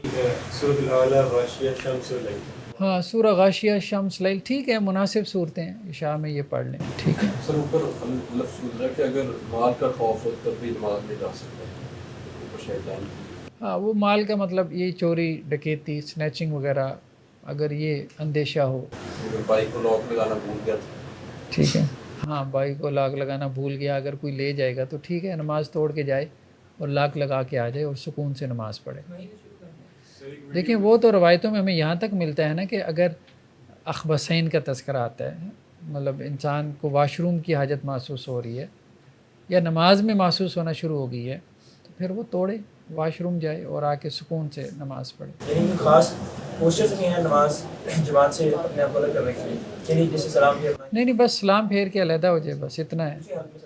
سورۃ الاعلیٰ، غاشیہ، شمس و لیل. ہاں سورہ غاشیہ، شمس، لیل، ٹھیک ہے مناسب صورتیں ہیں، عشاء میں یہ پڑھ لیں. ٹھیک ہے. سر اوپر لفظ گزرا کہ اگر مال کا خوف ہو تب بھی نماز نہیں جا سکتا اوپر شیطان کی. ہاں وہ مال کا مطلب یہ چوری ڈکیتی سنیچنگ وغیرہ، اگر یہ اندیشہ ہو. اگر بائک کو لاک لگانا بھول گیا تو ٹھیک ہے، ہاں بھائی کو لاک لگانا بھول گیا، اگر کوئی لے جائے گا تو ٹھیک ہے نماز توڑ کے جائے اور لاک لگا کے آ جائے اور سکون سے نماز پڑھے. دیکھیں وہ تو روایتوں میں ہمیں یہاں تک ملتا ہے نا کہ اگر اخبثین کا تذکرہ آتا ہے، مطلب انسان کو واش روم کی حاجت محسوس ہو رہی ہے یا نماز میں محسوس ہونا شروع ہو گئی ہے، تو پھر وہ توڑے، واش روم جائے اور آ کے سکون سے نماز پڑھے. یعنی خاص کوشش نہیں ہے نماز جماعت سے اپنے آپ کو الگ کرنے کے لیے، یعنی جیسے سلام پھیرنا. نہیں بس سلام پھیر کے علیحدہ ہو جائے، بس اتنا ہے.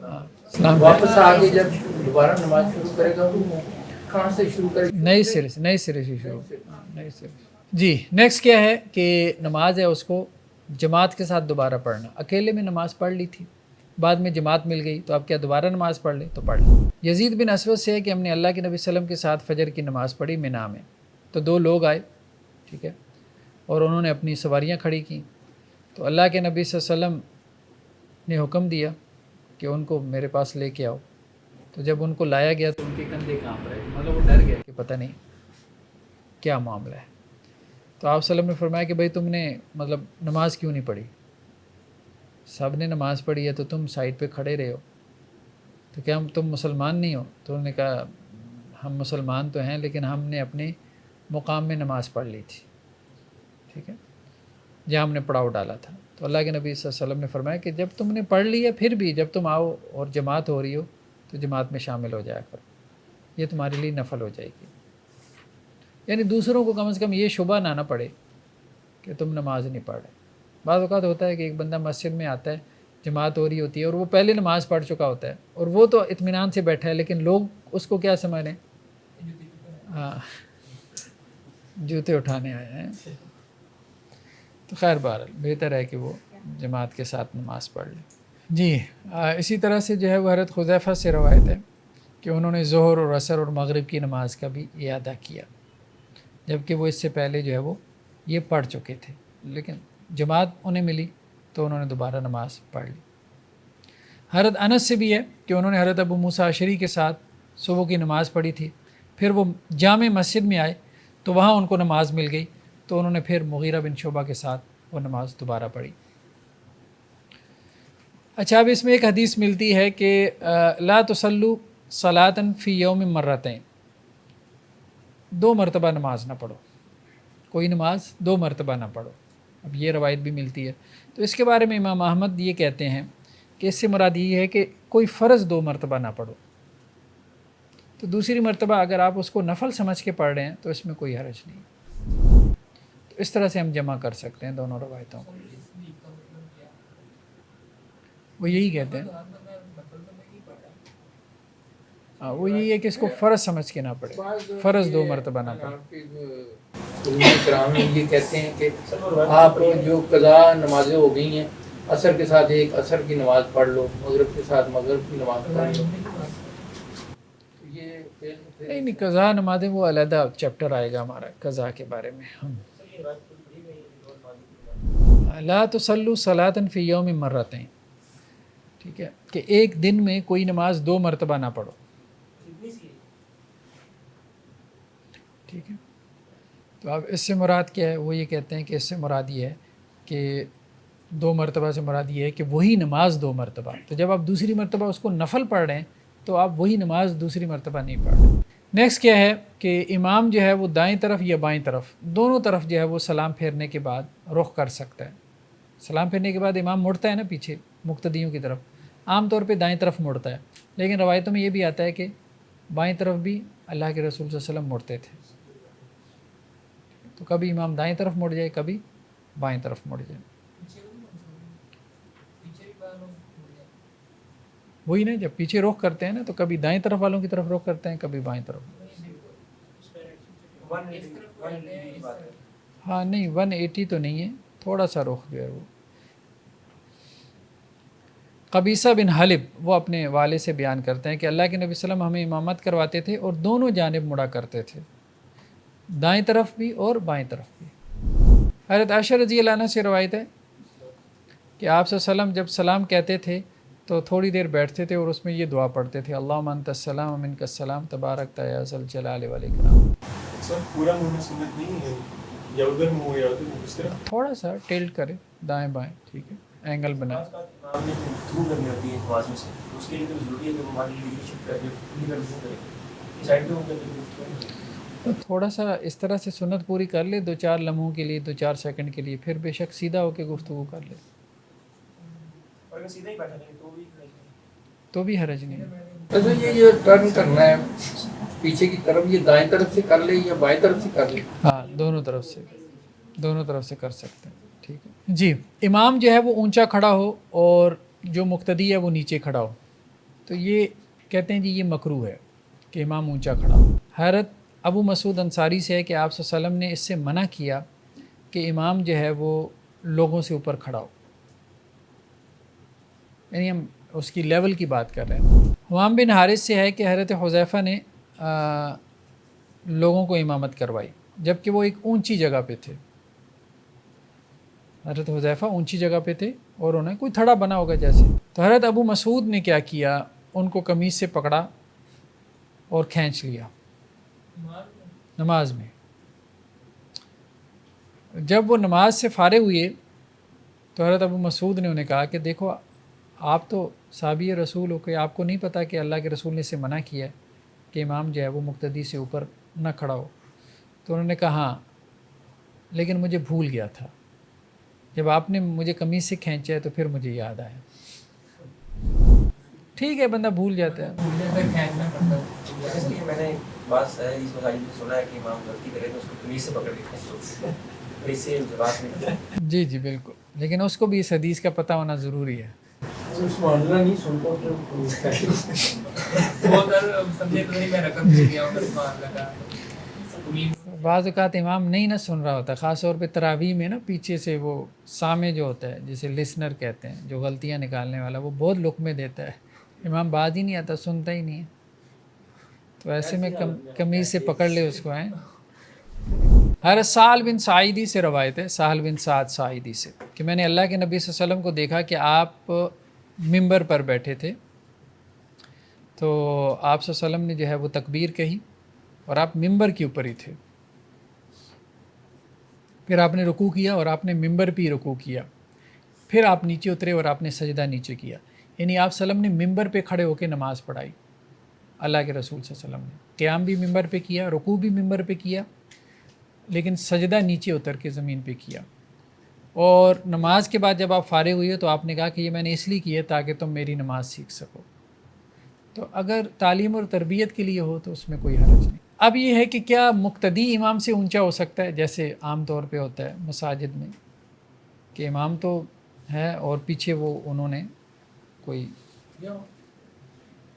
ہاں سلام واپس آگے جب دوبارہ نماز شروع کرے گا تو کہاں سے شروع کرے گا؟ نئے سرے سے شروع. نئے سرے. جی نیکسٹ کیا ہے کہ نماز ہے اس کو جماعت کے ساتھ دوبارہ پڑھنا. اکیلے میں نماز پڑھ لی تھی، بعد میں جماعت مل گئی تو اب کیا دوبارہ نماز پڑھ لیں؟ تو پڑھ لیں. یزید بن اسود سے ہے کہ ہم نے اللہ کے نبی صلی اللہ علیہ وسلم کے ساتھ فجر کی نماز پڑھی منا میں. تو 2 لوگ آئے، ٹھیک ہے، اور انہوں نے اپنی سواریاں کھڑی کیں. تو اللہ کے نبی صلی اللہ علیہ وسلم نے حکم دیا کہ ان کو میرے پاس لے کے آؤ. تو جب ان کو لایا گیا تو ان کے کندھے کانپ رہے، مطلب وہ ڈر گئے کہ پتہ نہیں کیا معاملہ ہے. تو آپ صلی اللہ علیہ وسلم نے فرمایا کہ بھائی تم نے مطلب نماز کیوں نہیں پڑھی؟ سب نے نماز پڑھی ہے تو تم سائڈ پہ کھڑے رہے ہو، تو کیا تم مسلمان نہیں ہو؟ تو انہوں نے کہا ہم مسلمان تو ہیں لیکن ہم نے اپنے مقام میں نماز پڑھ لی تھی، ٹھیک ہے، جہاں ہم نے پڑاؤ ڈالا تھا. تو اللہ کے نبی صلی اللہ علیہ وسلم نے فرمایا کہ جب تم نے پڑھ لی ہے پھر بھی جب تم آؤ اور جماعت ہو رہی ہو تو جماعت میں شامل ہو جایا کرو، یہ تمہارے لیے نفل ہو جائے گی. یعنی دوسروں کو کم از کم یہ شبہ نہ پڑے کہ تم نماز نہیں پڑھ رہے. بعض اوقات ہوتا ہے کہ ایک بندہ مسجد میں آتا ہے، جماعت ہو رہی ہوتی ہے اور وہ پہلے نماز پڑھ چکا ہوتا ہے اور وہ تو اطمینان سے بیٹھا ہے، لیکن لوگ اس کو کیا سمجھ رہے ہیں؟ ہاں جوتے اٹھانے آئے ہیں. تو خیر بہرحال بہتر ہے کہ وہ جماعت کے ساتھ نماز پڑھ لیں. جی اسی طرح سے جو ہے وہ حضرت حذیفہ سے روایت ہے کہ انہوں نے ظہر اور عصر اور مغرب کی نماز کا بھی اعادہ کیا، جبکہ وہ اس سے پہلے جو ہے وہ یہ پڑھ چکے تھے، لیکن جماعت انہیں ملی تو انہوں نے دوبارہ نماز پڑھ لی. حضرت انس سے بھی ہے کہ انہوں نے حضرت ابو موسیٰ اشعری کے ساتھ صبح کی نماز پڑھی تھی، پھر وہ جامع مسجد میں آئے تو وہاں ان کو نماز مل گئی تو انہوں نے پھر مغیرہ بن شعبہ کے ساتھ وہ نماز دوبارہ پڑھی. اچھا اب اس میں ایک حدیث ملتی ہے کہ لا تصلوا صلاۃ فی یوم مرتین، 2 مرتبہ نماز نہ پڑھو، کوئی نماز 2 مرتبہ نہ پڑھو. اب یہ روایت بھی ملتی ہے. تو اس کے بارے میں امام احمد یہ کہتے ہیں کہ اس سے مراد یہ ہے کہ کوئی فرض 2 مرتبہ نہ پڑھو. تو دوسری مرتبہ اگر آپ اس کو نفل سمجھ کے پڑھ رہے ہیں تو اس میں کوئی حرج نہیں. تو اس طرح سے ہم جمع کر سکتے ہیں دونوں روایتوں کو. وہ یہی کہتے ہیں، ہاں وہ یہی ہے کہ اس کو فرض سمجھ کے نہ پڑھے، فرض 2 مرتبہ نہ پڑھے. علماء کرام یہ کہتے ہیں کہ آپ جو قضا نمازیں ہو گئی ہیں عصر کے ساتھ ایک عصر کی نماز پڑھ لو، مغرب کے ساتھ مغرب کی نماز پڑھ لو. یہ نہیں قضا نمازیں وہ علیحدہ چیپٹر آئے گا ہمارا قضا کے بارے میں. لا تصلوا صلاۃ فی یوم مرتین، ٹھیک ہے، کہ ایک دن میں کوئی نماز 2 مرتبہ نہ پڑھو. ٹھیک ہے، تو اب اس سے مراد کیا ہے؟ وہ یہ کہتے ہیں کہ اس سے مراد یہ ہے کہ 2 مرتبہ سے مراد یہ ہے کہ وہی نماز 2 مرتبہ. تو جب آپ دوسری مرتبہ اس کو نفل پڑھ رہے ہیں تو آپ وہی نماز دوسری مرتبہ نہیں پڑھ رہے. نیکسٹ کیا ہے کہ امام جو ہے وہ دائیں طرف یا بائیں طرف دونوں طرف جو ہے وہ سلام پھیرنے کے بعد رخ کر سکتا ہے. سلام پھیرنے کے بعد امام مڑتا ہے نا پیچھے مقتدیوں کی طرف، عام طور پہ دائیں طرف مڑتا ہے، لیکن روایتوں میں یہ بھی آتا ہے کہ بائیں طرف بھی اللہ کے رسول صلی اللہ علیہ وسلم مڑتے تھے. تو کبھی امام دائیں طرف مڑ جائے، کبھی بائیں طرف مڑ جائے. وہی نا، جب پیچھے رخ کرتے ہیں نا تو کبھی دائیں طرف والوں کی طرف رخ کرتے ہیں، کبھی بائیں طرف. ہاں نہیں 180 تو نہیں ہے، تھوڑا سا رخ جو ہے وہ. قبیصہ بن حلب وہ اپنے والد سے بیان کرتے ہیں کہ اللہ کے نبی صلی اللہ علیہ وسلم ہمیں امامت کرواتے تھے اور دونوں جانب مڑا کرتے تھے، دائیں طرف بھی اور بائیں طرف بھی. حضرت عائشہ رضی اللہ عنہ سے روایت ہے کہ آپ صلی اللہ علیہ وسلم جب سلام کہتے تھے تو تھوڑی دیر بیٹھتے تھے اور اس میں یہ دعا پڑھتے تھے، اللہم انت السلام و منک السلام تبارک یا ذا الجلال والاکرام. سر پورا منہ میں سنت نہیں ہے، یا ادھر منہ یا ادھر منہ، اس طرح تھوڑا سا ٹلٹ کرے دائیں بائیں، ٹھیک ہے، اینگل بنائے. امام نے گفتگو کرنی ہوتی ہے نماز میں سے، تو اس کے لیے تو ضروری ہے کہ وہ ہماری لیڈرشپ کر کے پوری کر دے اس سائڈ پہ ہو کر تو تھوڑا سا اس طرح سے سنت پوری کر لے 2-4 لمحوں کے لیے، 2-4 سیکنڈ کے لیے، پھر بے شک سیدھا ہو کے گفتگو کر لے اور اگر سیدھا ہی بیٹھا رہے تو بھی حرج نہیں ہے. ویسے یہ ٹرن کرنا ہے پیچھے کی طرف، یہ دائیں طرف سے کر لے یا بائیں طرف سے کر لے؟ ہاں دونوں طرف سے کر سکتے ہیں. ٹھیک ہے جی. امام جو ہے وہ اونچا کھڑا ہو اور جو مقتدی ہے وہ نیچے کھڑا ہو، تو یہ کہتے ہیں جی یہ مکروہ ہے کہ امام اونچا کھڑا ہو. حضرت ابو مسعود انصاری سے ہے کہ آپ صلی اللہ علیہ وسلم نے اس سے منع کیا کہ امام جو ہے وہ لوگوں سے اوپر کھڑا ہو، یعنی ہم اس کی لیول کی بات کر رہے ہیں. حمام بن حارث سے ہے کہ حضرت حذیفہ نے لوگوں کو امامت کروائی جبکہ وہ ایک اونچی جگہ پہ تھے. حضرت حذیفہ اونچی جگہ پہ تھے اور انہیں کوئی تھڑا بنا ہوگا جیسے، تو حضرت ابو مسعود نے کیا کیا، ان کو قمیص سے پکڑا اور کھینچ لیا نماز میں. جب وہ نماز سے فارغ ہوئے تو حضرت ابو مسعود نے انہیں کہا کہ دیکھو آپ تو صحابی رسول ہو کہ آپ کو نہیں پتہ کہ اللہ کے رسول نے اسے منع کیا ہے کہ امام جو ہے وہ مقتدی سے اوپر نہ کھڑا ہو. تو انہوں نے کہا ہاں لیکن مجھے بھول گیا تھا، جب آپ نے مجھے قمیص سے کھینچا ہے تو پھر مجھے یاد آیا. ٹھیک ہے بندہ بھول جاتا ہے. اس لیے میں نے بات ہے اس مسائل میں سنا ہے کہ امام غلطی کرے تو اس کو قمیص سے پکڑ کے کھینچو، اس سے بات نہیں. جی جی بالکل، لیکن اس کو بھی اس حدیث کا پتہ ہونا ضروری ہے. سبحان اللہ نہیں سنتا وہ سر سمجھے تو نہیں، میں رقم دے دیا ہوں سبحان لگا. بعض اوقات امام نہیں نہ سن رہا ہوتا، خاص طور پہ تراویح میں نا پیچھے سے وہ سامع جو ہوتا ہے جسے لسنر کہتے ہیں، جو غلطیاں نکالنے والا، وہ بہت لقمے دیتا ہے. امام باز ہی نہیں آتا، سنتا ہی نہیں ہے، تو ایسے میں قمیض سے پکڑ لے اس کو ہیں. حضرت سہل بن سعیدی سے روایت ہے، سہل بن سعد سعیدی سے، کہ میں نے اللہ کے نبی صلی اللہ علیہ وسلم کو دیکھا کہ آپ ممبر پر بیٹھے تھے، تو آپ صلی اللہ علیہ وسلم نے جو ہے وہ تکبیر کہی اور آپ ممبر کے اوپر ہی تھے. پھر آپ نے رکوع کیا اور آپ نے ممبر پہ ہی رکوع کیا، پھر آپ نیچے اترے اور آپ نے سجدہ نیچے کیا. یعنی آپ صلی اللہ علیہ وسلم نے ممبر پہ کھڑے ہو کے نماز پڑھائی. اللہ کے رسول صلی اللہ علیہ وسلم نے قیام بھی ممبر پہ کیا، رکوع بھی ممبر پہ کیا، لیکن سجدہ نیچے اتر کے زمین پہ کیا. اور نماز کے بعد جب آپ فارغ ہوئے تو آپ نے کہا کہ یہ میں نے اس لیے کیا تاکہ تم میری نماز سیکھ سکو. تو اگر تعلیم اور تربیت کے لیے ہو تو اس میں کوئی حرج نہیں. اب یہ ہے کہ کیا مقتدی امام سے اونچا ہو سکتا ہے، جیسے عام طور پہ ہوتا ہے مساجد میں کہ امام تو ہے اور پیچھے وہ انہوں نے کوئی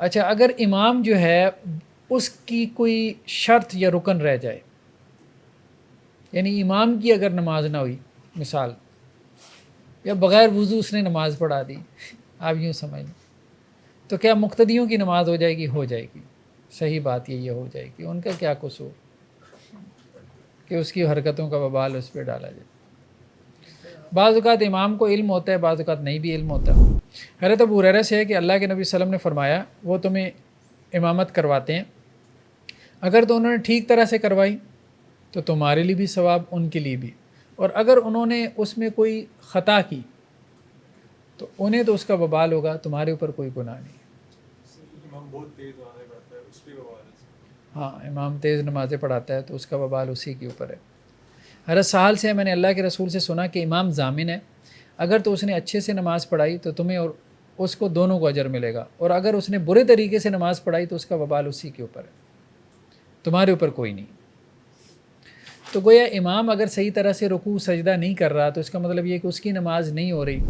اچھا اگر امام جو ہے اس کی کوئی شرط یا رکن رہ جائے، یعنی امام کی اگر نماز نہ ہوئی مثال، یا بغیر وضو اس نے نماز پڑھا دی، آپ یوں سمجھ لیں، تو کیا مقتدیوں کی نماز ہو جائے گی؟ ہو جائے گی، صحیح بات یہ ہو جائے گی، ان کا کیا قصور کہ اس کی حرکتوں کا وبال اس پہ ڈالا جائے۔ بعض اوقات امام کو علم ہوتا ہے، بعض اوقات نہیں بھی علم ہوتا۔ حضرت ابو ہریرہ سے ہے کہ اللہ کے نبی صلی اللہ علیہ وسلم نے فرمایا وہ تمہیں امامت کرواتے ہیں، اگر تو انہوں نے ٹھیک طرح سے کروائی تو تمہارے لیے بھی ثواب، ان کے لیے بھی، اور اگر انہوں نے اس میں کوئی خطا کی تو انہیں تو اس کا وبال ہوگا، تمہارے اوپر کوئی گناہ نہیں۔ امام بہت تیز نمازیں پڑھتا ہے، اس پہ وبال ہے۔ ہاں، امام تیز نمازیں پڑھاتا ہے تو اس کا وبال اسی کے اوپر ہے۔ حضرت سہل سے میں نے اللہ کے رسول سے سنا کہ امام ضامن ہے، اگر تو اس نے اچھے سے نماز پڑھائی تو تمہیں اور اس کو دونوں کو اجر ملے گا، اور اگر اس نے برے طریقے سے نماز پڑھائی تو اس کا وبال اسی کے اوپر ہے، تمہارے اوپر کوئی نہیں۔ تو گویا امام اگر صحیح طرح سے رکوع سجدہ نہیں کر رہا تو اس کا مطلب یہ کہ اس کی نماز نہیں ہو رہی،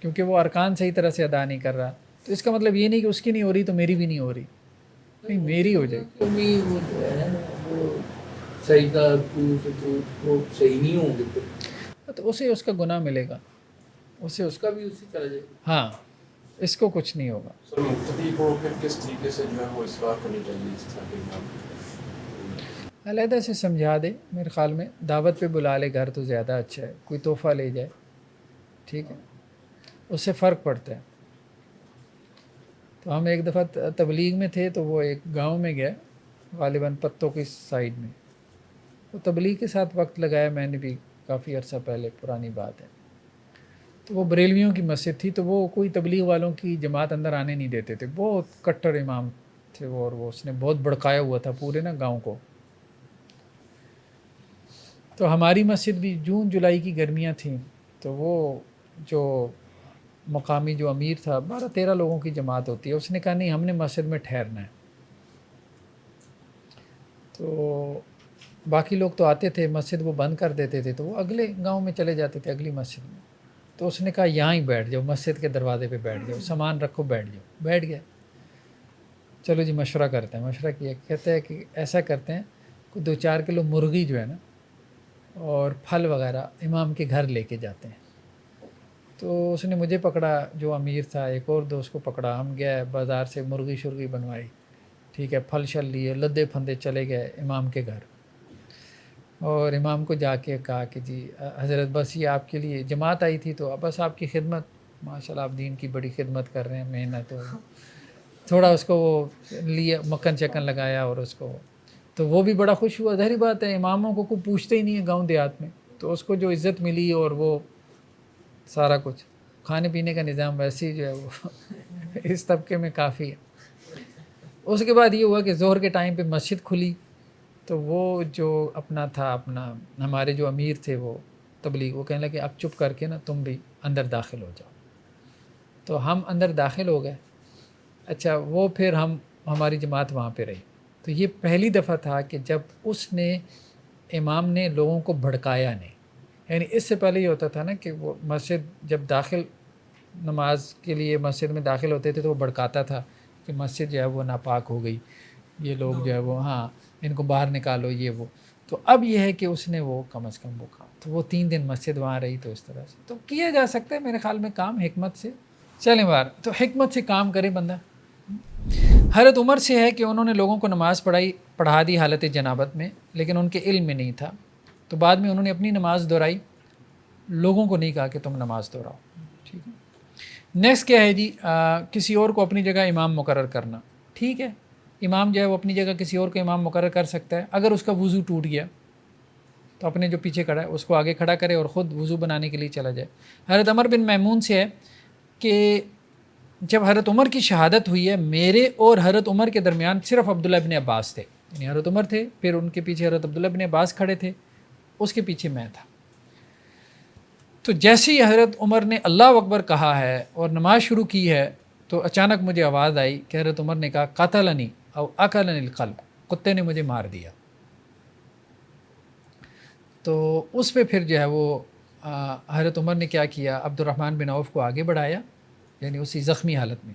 کیونکہ وہ ارکان صحیح طرح سے ادا نہیں کر رہا، تو اس کا مطلب یہ نہیں کہ اس کی نہیں ہو رہی تو میری بھی نہیں ہو رہی، نہیں میری ہو جائے گی۔ کبھی وہ جو ہے وہ سجدہ رکوع سجود وہ صحیح نہیں ہوں گے تو اسے اس کا گناہ ملے گا، اسے اس اس کا بھی اسی چلا جائے گا۔ ہاں، اس کو کچھ نہیں ہوگا۔ سر مقتدی کو پھر کس طریقے سے جو ہے وہ اصلاح کرنی چاہیے اس طرح کے امام؟ علیحدہ سے سمجھا دے، میرے خیال میں دعوت پہ بلا لے گھر تو زیادہ اچھا ہے، کوئی تحفہ لے جائے، ٹھیک ہے، اس سے فرق پڑتا ہے۔ تو ہم ایک دفعہ تبلیغ میں تھے تو وہ ایک گاؤں میں گئے، غالباً پتوں کی سائیڈ میں، تو تبلیغ کے ساتھ وقت لگایا میں نے بھی، کافی عرصہ پہلے پرانی بات ہے۔ تو وہ بریلویوں کی مسجد تھی، تو وہ کوئی تبلیغ والوں کی جماعت اندر آنے نہیں دیتے تھے، بہت کٹر امام تھے وہ، اور وہ اس نے بہت بڑکایا ہوا تھا پورے نا گاؤں کو۔ تو ہماری مسجد بھی جون جولائی کی گرمیاں تھیں، تو وہ جو مقامی جو امیر تھا، 12-13 لوگوں کی جماعت ہوتی ہے، اس نے کہا نہیں ہم نے مسجد میں ٹھہرنا ہے۔ تو باقی لوگ تو آتے تھے، مسجد وہ بند کر دیتے تھے تو وہ اگلے گاؤں میں چلے جاتے تھے، اگلی مسجد میں۔ تو اس نے کہا یہاں ہی بیٹھ جاؤ، مسجد کے دروازے پہ بیٹھ جاؤ، سامان رکھو بیٹھ جاؤ۔ بیٹھ گیا، چلو جی مشورہ کرتے ہیں، مشورہ کیا، کہتے ہیں کہ ایسا کرتے ہیں کوئی 2-4 کلو مرغی جو ہے نا اور پھل وغیرہ امام کے گھر لے کے جاتے ہیں۔ تو اس نے مجھے پکڑا، جو امیر تھا، ایک اور دوست کو پکڑا، ہم گئے بازار سے مرغی شرغی بنوائی، ٹھیک ہے، پھل شل لیے، لدے پھندے، چلے گئے امام کے گھر، اور امام کو جا کے کہا کہ جی حضرت بس یہ آپ کے لیے جماعت آئی تھی تو بس آپ کی خدمت، ماشاءاللہ آپ دین کی بڑی خدمت کر رہے ہیں، محنت ہو، تھوڑا اس کو وہ لیے مکھن چکن لگایا، اور اس کو تو وہ بھی بڑا خوش ہوا۔ ظاہری بات ہے اماموں کو کوئی پوچھتے ہی نہیں ہے گاؤں دیہات میں، تو اس کو جو عزت ملی اور وہ سارا کچھ، کھانے پینے کا نظام ویسے ہی جو ہے وہ اس طبقے میں کافی ہے۔ اس کے بعد یہ ہوا کہ ظہر کے ٹائم پہ مسجد کھلی، تو وہ جو اپنا تھا، اپنا ہمارے جو امیر تھے وہ تبلیغ، وہ کہنے لگے اب چپ کر کے نا تم بھی اندر داخل ہو جاؤ۔ تو ہم اندر داخل ہو گئے۔ اچھا وہ پھر ہماری جماعت وہاں پہ رہی۔ تو یہ پہلی دفعہ تھا کہ جب اس نے امام نے لوگوں کو بھڑکایا نہیں، یعنی اس سے پہلے یہ ہوتا تھا نا کہ وہ مسجد جب داخل نماز کے لیے مسجد میں داخل ہوتے تھے تو وہ بھڑکاتا تھا کہ مسجد جو ہے وہ ناپاک ہو گئی، یہ لوگ جو ہے وہ ہاں ان کو باہر نکالو، یہ وہ۔ تو اب یہ ہے کہ اس نے وہ کم از کم وہ کام، تو وہ 3 دن مسجد وہاں رہی، تو اس طرح سے تو کیا جا سکتا ہے میرے خیال میں کام حکمت سے۔ چلیں باہر، تو حکمت سے کام کرے بندہ۔ حضرت عمر سے ہے کہ انہوں نے لوگوں کو نماز پڑھا دی حالت جنابت میں، لیکن ان کے علم میں نہیں تھا، تو بعد میں انہوں نے اپنی نماز دہرائی، لوگوں کو نہیں کہا کہ تم نماز دہراؤ، ٹھیک ہے۔ نیکسٹ کیا ہے جی، کسی اور کو اپنی جگہ امام مقرر کرنا، ٹھیک ہے، امام جو ہے وہ اپنی جگہ کسی اور کو امام مقرر کر سکتا ہے۔ اگر اس کا وضو ٹوٹ گیا تو اپنے جو پیچھے کھڑا ہے اس کو آگے کھڑا کرے اور خود وضو بنانے کے لیے چلا جائے۔ حضرت عمر بن میمون سے ہے کہ جب حضرت عمر کی شہادت ہوئی ہے، میرے اور حضرت عمر کے درمیان صرف عبداللہ بن عباس تھے، یعنی حضرت عمر تھے، پھر ان کے پیچھے حضرت عبداللہ بن عباس کھڑے تھے، اس کے پیچھے میں تھا۔ تو جیسے ہی حضرت عمر نے اللہ اکبر کہا ہے اور نماز شروع کی ہے تو اچانک مجھے آواز آئی کہ حضرت عمر نے کہا قتلنی او اکلنی القلب، کتے نے مجھے مار دیا۔ تو اس پہ پھر جو ہے وہ حضرت عمر نے کیا کیا، عبد الرحمن بن عوف کو آگے بڑھایا، یعنی اسی زخمی حالت میں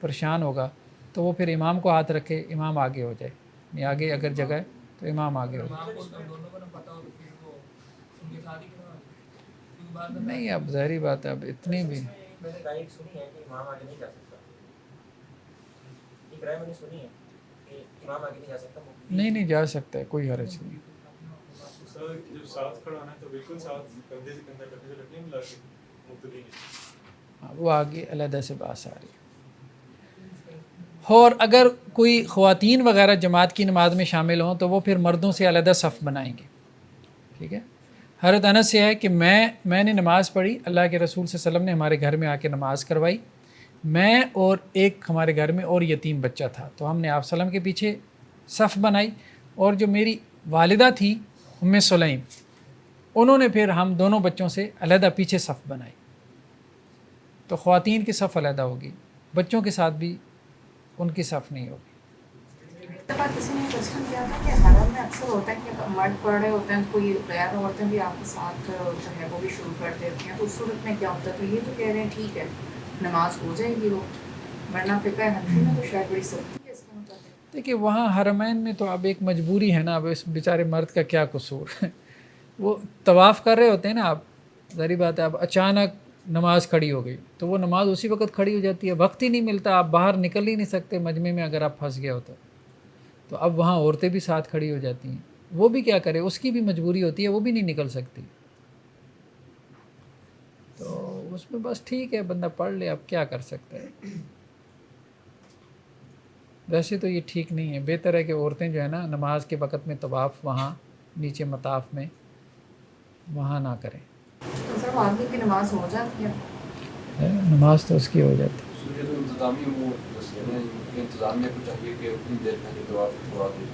پریشان ہوگا تو وہ پھر امام کو ہاتھ رکھے, امام آگے ہو جائے, یعنی آگے اگر جگہ ہے تو امام آگے ہو جائے. امام کو ہم دونوں کو نہ پتہ ہو تو پھر وہ ان کے ساتھ ہی کروا کیونکہ بعد میں نہیں اب ظاہری بات ہے, اب اتنی بھی میں نے رائے سنی ہے کہ امام آگے نہیں جا سکتا, ایک رائے میں نے سنی ہے کہ امام آگے نہیں جا سکتا. نہیں جا سکتا ہے, کوئی حرج نہیں. سر جب ساتھ کھڑا ہونا ہے تو بالکل ساتھ کندھے سے کندھا کرنے سے لگنے ملا کے مقتدی کے. وہ آگے علیحدہ سے باس آ رہی ہے. اور اگر کوئی خواتین وغیرہ جماعت کی نماز میں شامل ہوں تو وہ پھر مردوں سے علیحدہ صف بنائیں گے. ٹھیک ہے. حضرت انس سے ہے کہ میں نے نماز پڑھی, اللہ کے رسول صلی اللہ علیہ وسلم نے ہمارے گھر میں آ کے نماز کروائی, میں اور ایک ہمارے گھر میں اور یتیم بچہ تھا, تو ہم نے آپ وسلم کے پیچھے صف بنائی, اور جو میری والدہ تھی ام سلیم, انہوں نے پھر ہم دونوں بچوں سے علیحدہ پیچھے صف بنائی. تو خواتین کی صف علیحدہ ہوگی, بچوں کے ساتھ بھی ان کی صف نہیں ہوگی. کسی نے کوشچن کیا تھا کہ حرم میں اکثر ہوتا ہے کہ مرد پڑھ رہے ہوتے ہیں, کوئی غیر عورتیں بھی آپ کے ساتھ جو ہے وہ بھی شروع کر دیتی ہیں, تو اس صورت میں کیا ہوتا ہے؟ تو یہ تو کہہ رہے ہیں ٹھیک ہے نماز ہو جائے گی وہ, ورنہ فقہ حنفی میں تو شاید بڑی سختی ہے اس کے مطابق. دیکھیے وہاں حرمین میں تو اب ایک مجبوری ہے نا, اب اس بیچارے مرد کا کیا قصور. وہ طواف کر رہے ہوتے ہیں نا, آپ ظاہری بات ہے, اب اچانک نماز کھڑی ہو گئی تو وہ نماز اسی وقت کھڑی ہو جاتی ہے, وقت ہی نہیں ملتا, آپ باہر نکل ہی نہیں سکتے مجمع میں اگر آپ پھنس گئے ہو تو اب وہاں عورتیں بھی ساتھ کھڑی ہو جاتی ہیں. وہ بھی کیا کرے, اس کی بھی مجبوری ہوتی ہے, وہ بھی نہیں نکل سکتی. تو اس میں بس ٹھیک ہے بندہ پڑھ لے, اب کیا کر سکتا ہے. ویسے تو یہ ٹھیک نہیں ہے, بہتر ہے کہ عورتیں جو ہے نا نماز کے وقت میں طواف وہاں نیچے مطاف میں وہاں نہ کریں. تو سر آدمی کی نماز ہو جاتی ہے, نماز تو اس کی ہو جاتی ہے. یہ تو انتظامی امور انتظامیہ کو چاہیے کہ اتنی دیر پہلے دعا کروا دے.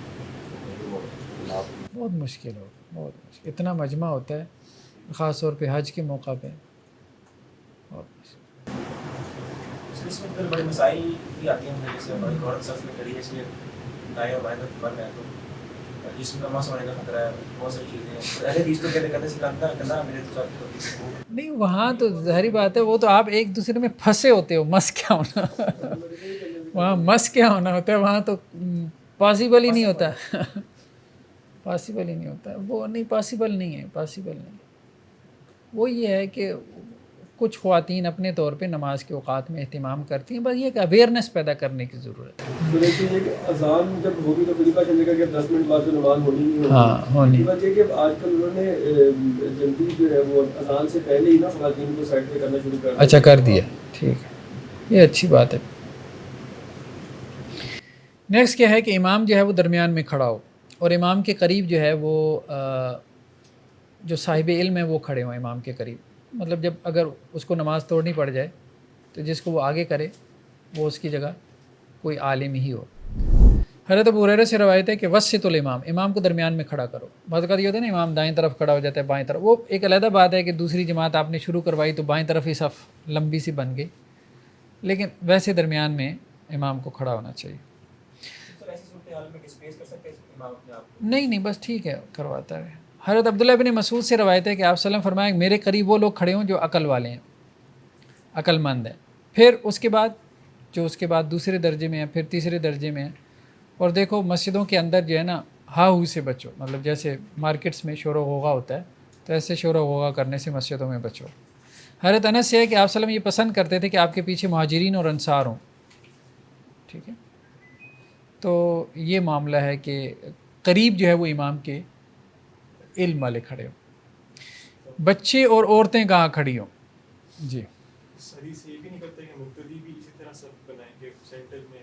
بہت مشکل ہو, بہت مشکل, اتنا مجمع ہوتا ہے خاص طور پہ حج کے موقع پہ, بہت مشکل. اس میں پھر بڑے مسائل بھی آتی ہیں, جیسے ہماری عورت صف میں کھڑی ہے, اس لیے دائیں اور بائیں طرف بند ہے تو جسم کا ماس ہونے کا خطرہ ہے, بہت ساری چیزیں ہیں. اہل حدیث تو کہتے کہتے سے کندھا میرے تو ساتھ نہیں وہاں تو ظاہری بات ہے, وہ تو آپ ایک دوسرے میں پھنسے ہوتے ہو, مس کیا ہونا وہاں مس کیا ہونا ہوتا ہے, وہاں تو پاسبل ہی نہیں ہوتا. پاسبل ہی نہیں ہوتا, وہ نہیں پاسبل نہیں ہے, پاسبل نہیں. وہ یہ ہے کہ کچھ خواتین اپنے طور پہ نماز کے اوقات میں اہتمام کرتی ہیں, بس یہ کہ اویئرنیس پیدا کرنے کی ضرورت ہے. تو لیکن یہ کہ اذان جب ہوگی تو طریقہ چلے گا کہ 10 منٹ بعد تو نماز ہونی نہیں ہوگی. ہاں ہونی. بات یہ کہ آج کل انہوں نے جلدی جو ہے وہ اذان سے پہلے ہی نا خواتین کو سائڈ پہ کرنا شروع کر دیا. اچھا کر دیا, ٹھیک ہے, یہ اچھی بات ہے. نیکسٹ کیا ہے کہ امام جو ہے وہ درمیان میں کھڑا ہو, اور امام کے قریب جو ہے وہ جو صاحب علم ہے وہ کھڑے ہوں امام کے قریب. مطلب جب اگر اس کو نماز توڑنی پڑ جائے تو جس کو وہ آگے کرے وہ اس کی جگہ کوئی عالم ہی ہو. حضرت ابو ہریرہ سے روایت ہے کہ وسط الامام, امام کو درمیان میں کھڑا کرو. بعض اوقات یہ ہوتا ہے نا امام دائیں طرف کھڑا ہو جاتا ہے, بائیں طرف, وہ ایک علیحدہ بات ہے کہ دوسری جماعت آپ نے شروع کروائی تو بائیں طرف ہی صف لمبی سی بن گئی, لیکن ویسے درمیان میں امام کو کھڑا ہونا چاہیے. نہیں بس ٹھیک ہے کرواتا ہے. حضرت عبداللہ بن مسعود سے روایت ہے کہ آپ وسلم فرمایا کہ میرے قریب وہ لوگ کھڑے ہوں جو عقل والے ہیں, عقل مند ہیں, پھر اس کے بعد دوسرے درجے میں ہیں, پھر تیسرے درجے میں ہیں. اور دیکھو مسجدوں کے اندر جو ہے نا ہا ہو سے بچو, مطلب جیسے مارکیٹس میں شور و غوغا ہوتا ہے تو ایسے شور و غوغا کرنے سے مسجدوں میں بچو. حضرت انس سے ہے کہ آپ وسلم یہ پسند کرتے تھے کہ آپ کے پیچھے مہاجرین اور انصار ہوں. ٹھیک ہے, تو یہ معاملہ ہے کہ قریب جو ہے وہ امام کے علم والے کھڑے ہوں, بچے اور عورتیں کہاں کھڑی ہوں. جی حدیث سے یہ بھی نہیں کرتا کہ مقتدی بھی اسی طرح صف بنائیں کہ سینٹر میں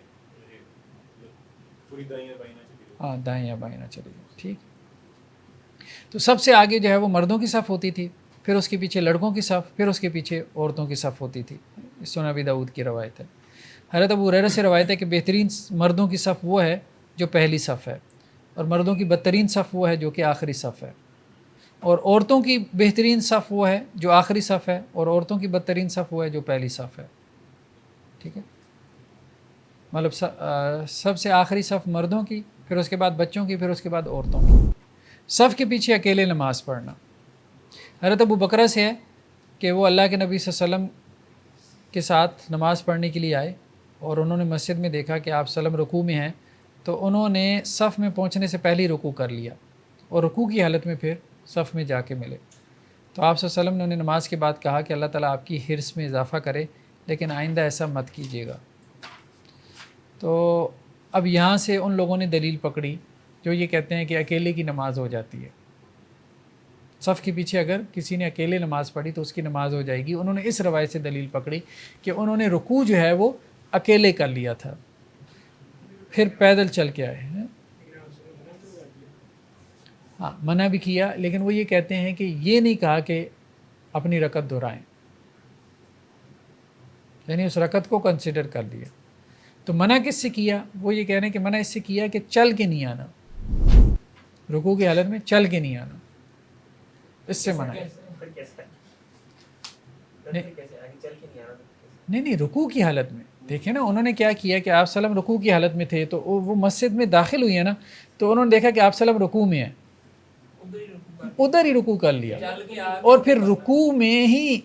پوری دائیں یا بائیں نہ چلی. ہاں دائیں یا بائیں نہ چلی جائے. ٹھیک, تو سب سے آگے جو ہے وہ مردوں کی صف ہوتی تھی, پھر اس کے پیچھے لڑکوں کی صف, پھر اس کے پیچھے عورتوں کی صف ہوتی تھی. سنن ابی داؤد کی روایت ہے. حضرت ابو ہریرہ سے روایت ہے کہ بہترین مردوں کی صف وہ ہے جو پہلی صف ہے, اور مردوں کی بدترین صف وہ ہے جو کہ آخری صف ہے, اور عورتوں کی بہترین صف وہ ہے جو آخری صف ہے, اور عورتوں کی بدترین صف وہ ہے جو پہلی صف ہے. ٹھیک ہے, مطلب سب سے آخری صف مردوں کی, پھر اس کے بعد بچوں کی, پھر اس کے بعد عورتوں کی. صف کے پیچھے اکیلے نماز پڑھنا. حضرت ابو بکرہ سے ہے کہ وہ اللہ کے نبی صلی اللہ علیہ وسلم کے ساتھ نماز پڑھنے کے لیے آئے, اور انہوں نے مسجد میں دیکھا کہ آپ وسلم رکوع میں ہیں تو انہوں نے صف میں پہنچنے سے پہلے ہی رکوع کر لیا اور رکوع کی حالت میں پھر صف میں جا کے ملے. تو آپ صلی اللہ علیہ وسلم نے انہیں نماز کے بعد کہا کہ اللہ تعالیٰ آپ کی حرص میں اضافہ کرے لیکن آئندہ ایسا مت کیجیے گا. تو اب یہاں سے ان لوگوں نے دلیل پکڑی جو یہ کہتے ہیں کہ اکیلے کی نماز ہو جاتی ہے. صف کے پیچھے اگر کسی نے اکیلے نماز پڑھی تو اس کی نماز ہو جائے گی. انہوں نے اس روایت سے دلیل پکڑی کہ انہوں نے رکوع جو ہے وہ اکیلے کر لیا تھا پھر پیدل چل کے آئے ہیں. ہاں منع بھی کیا لیکن وہ یہ کہتے ہیں کہ یہ نہیں کہا کہ اپنی رکعت دہرائیں، یعنی اس رکعت کو کنسیڈر کر لیا. تو منع کس سے کیا؟ وہ یہ کہہ رہے ہیں کہ منع اس سے کیا کہ چل کے نہیں آنا، رکوع کی حالت میں چل کے نہیں آنا، اس سے منع ہے. نہیں رکوع کی حالت میں دیکھیں نا انہوں نے کیا کیا کہ آپ وسلم رکوع کی حالت میں تھے تو وہ مسجد میں داخل ہوئی ہے نا تو انہوں نے دیکھا کہ آپ وسلم رکوع میں ہیں، ادھر ہی رکوع کر لیا اور پھر رکوع میں ہی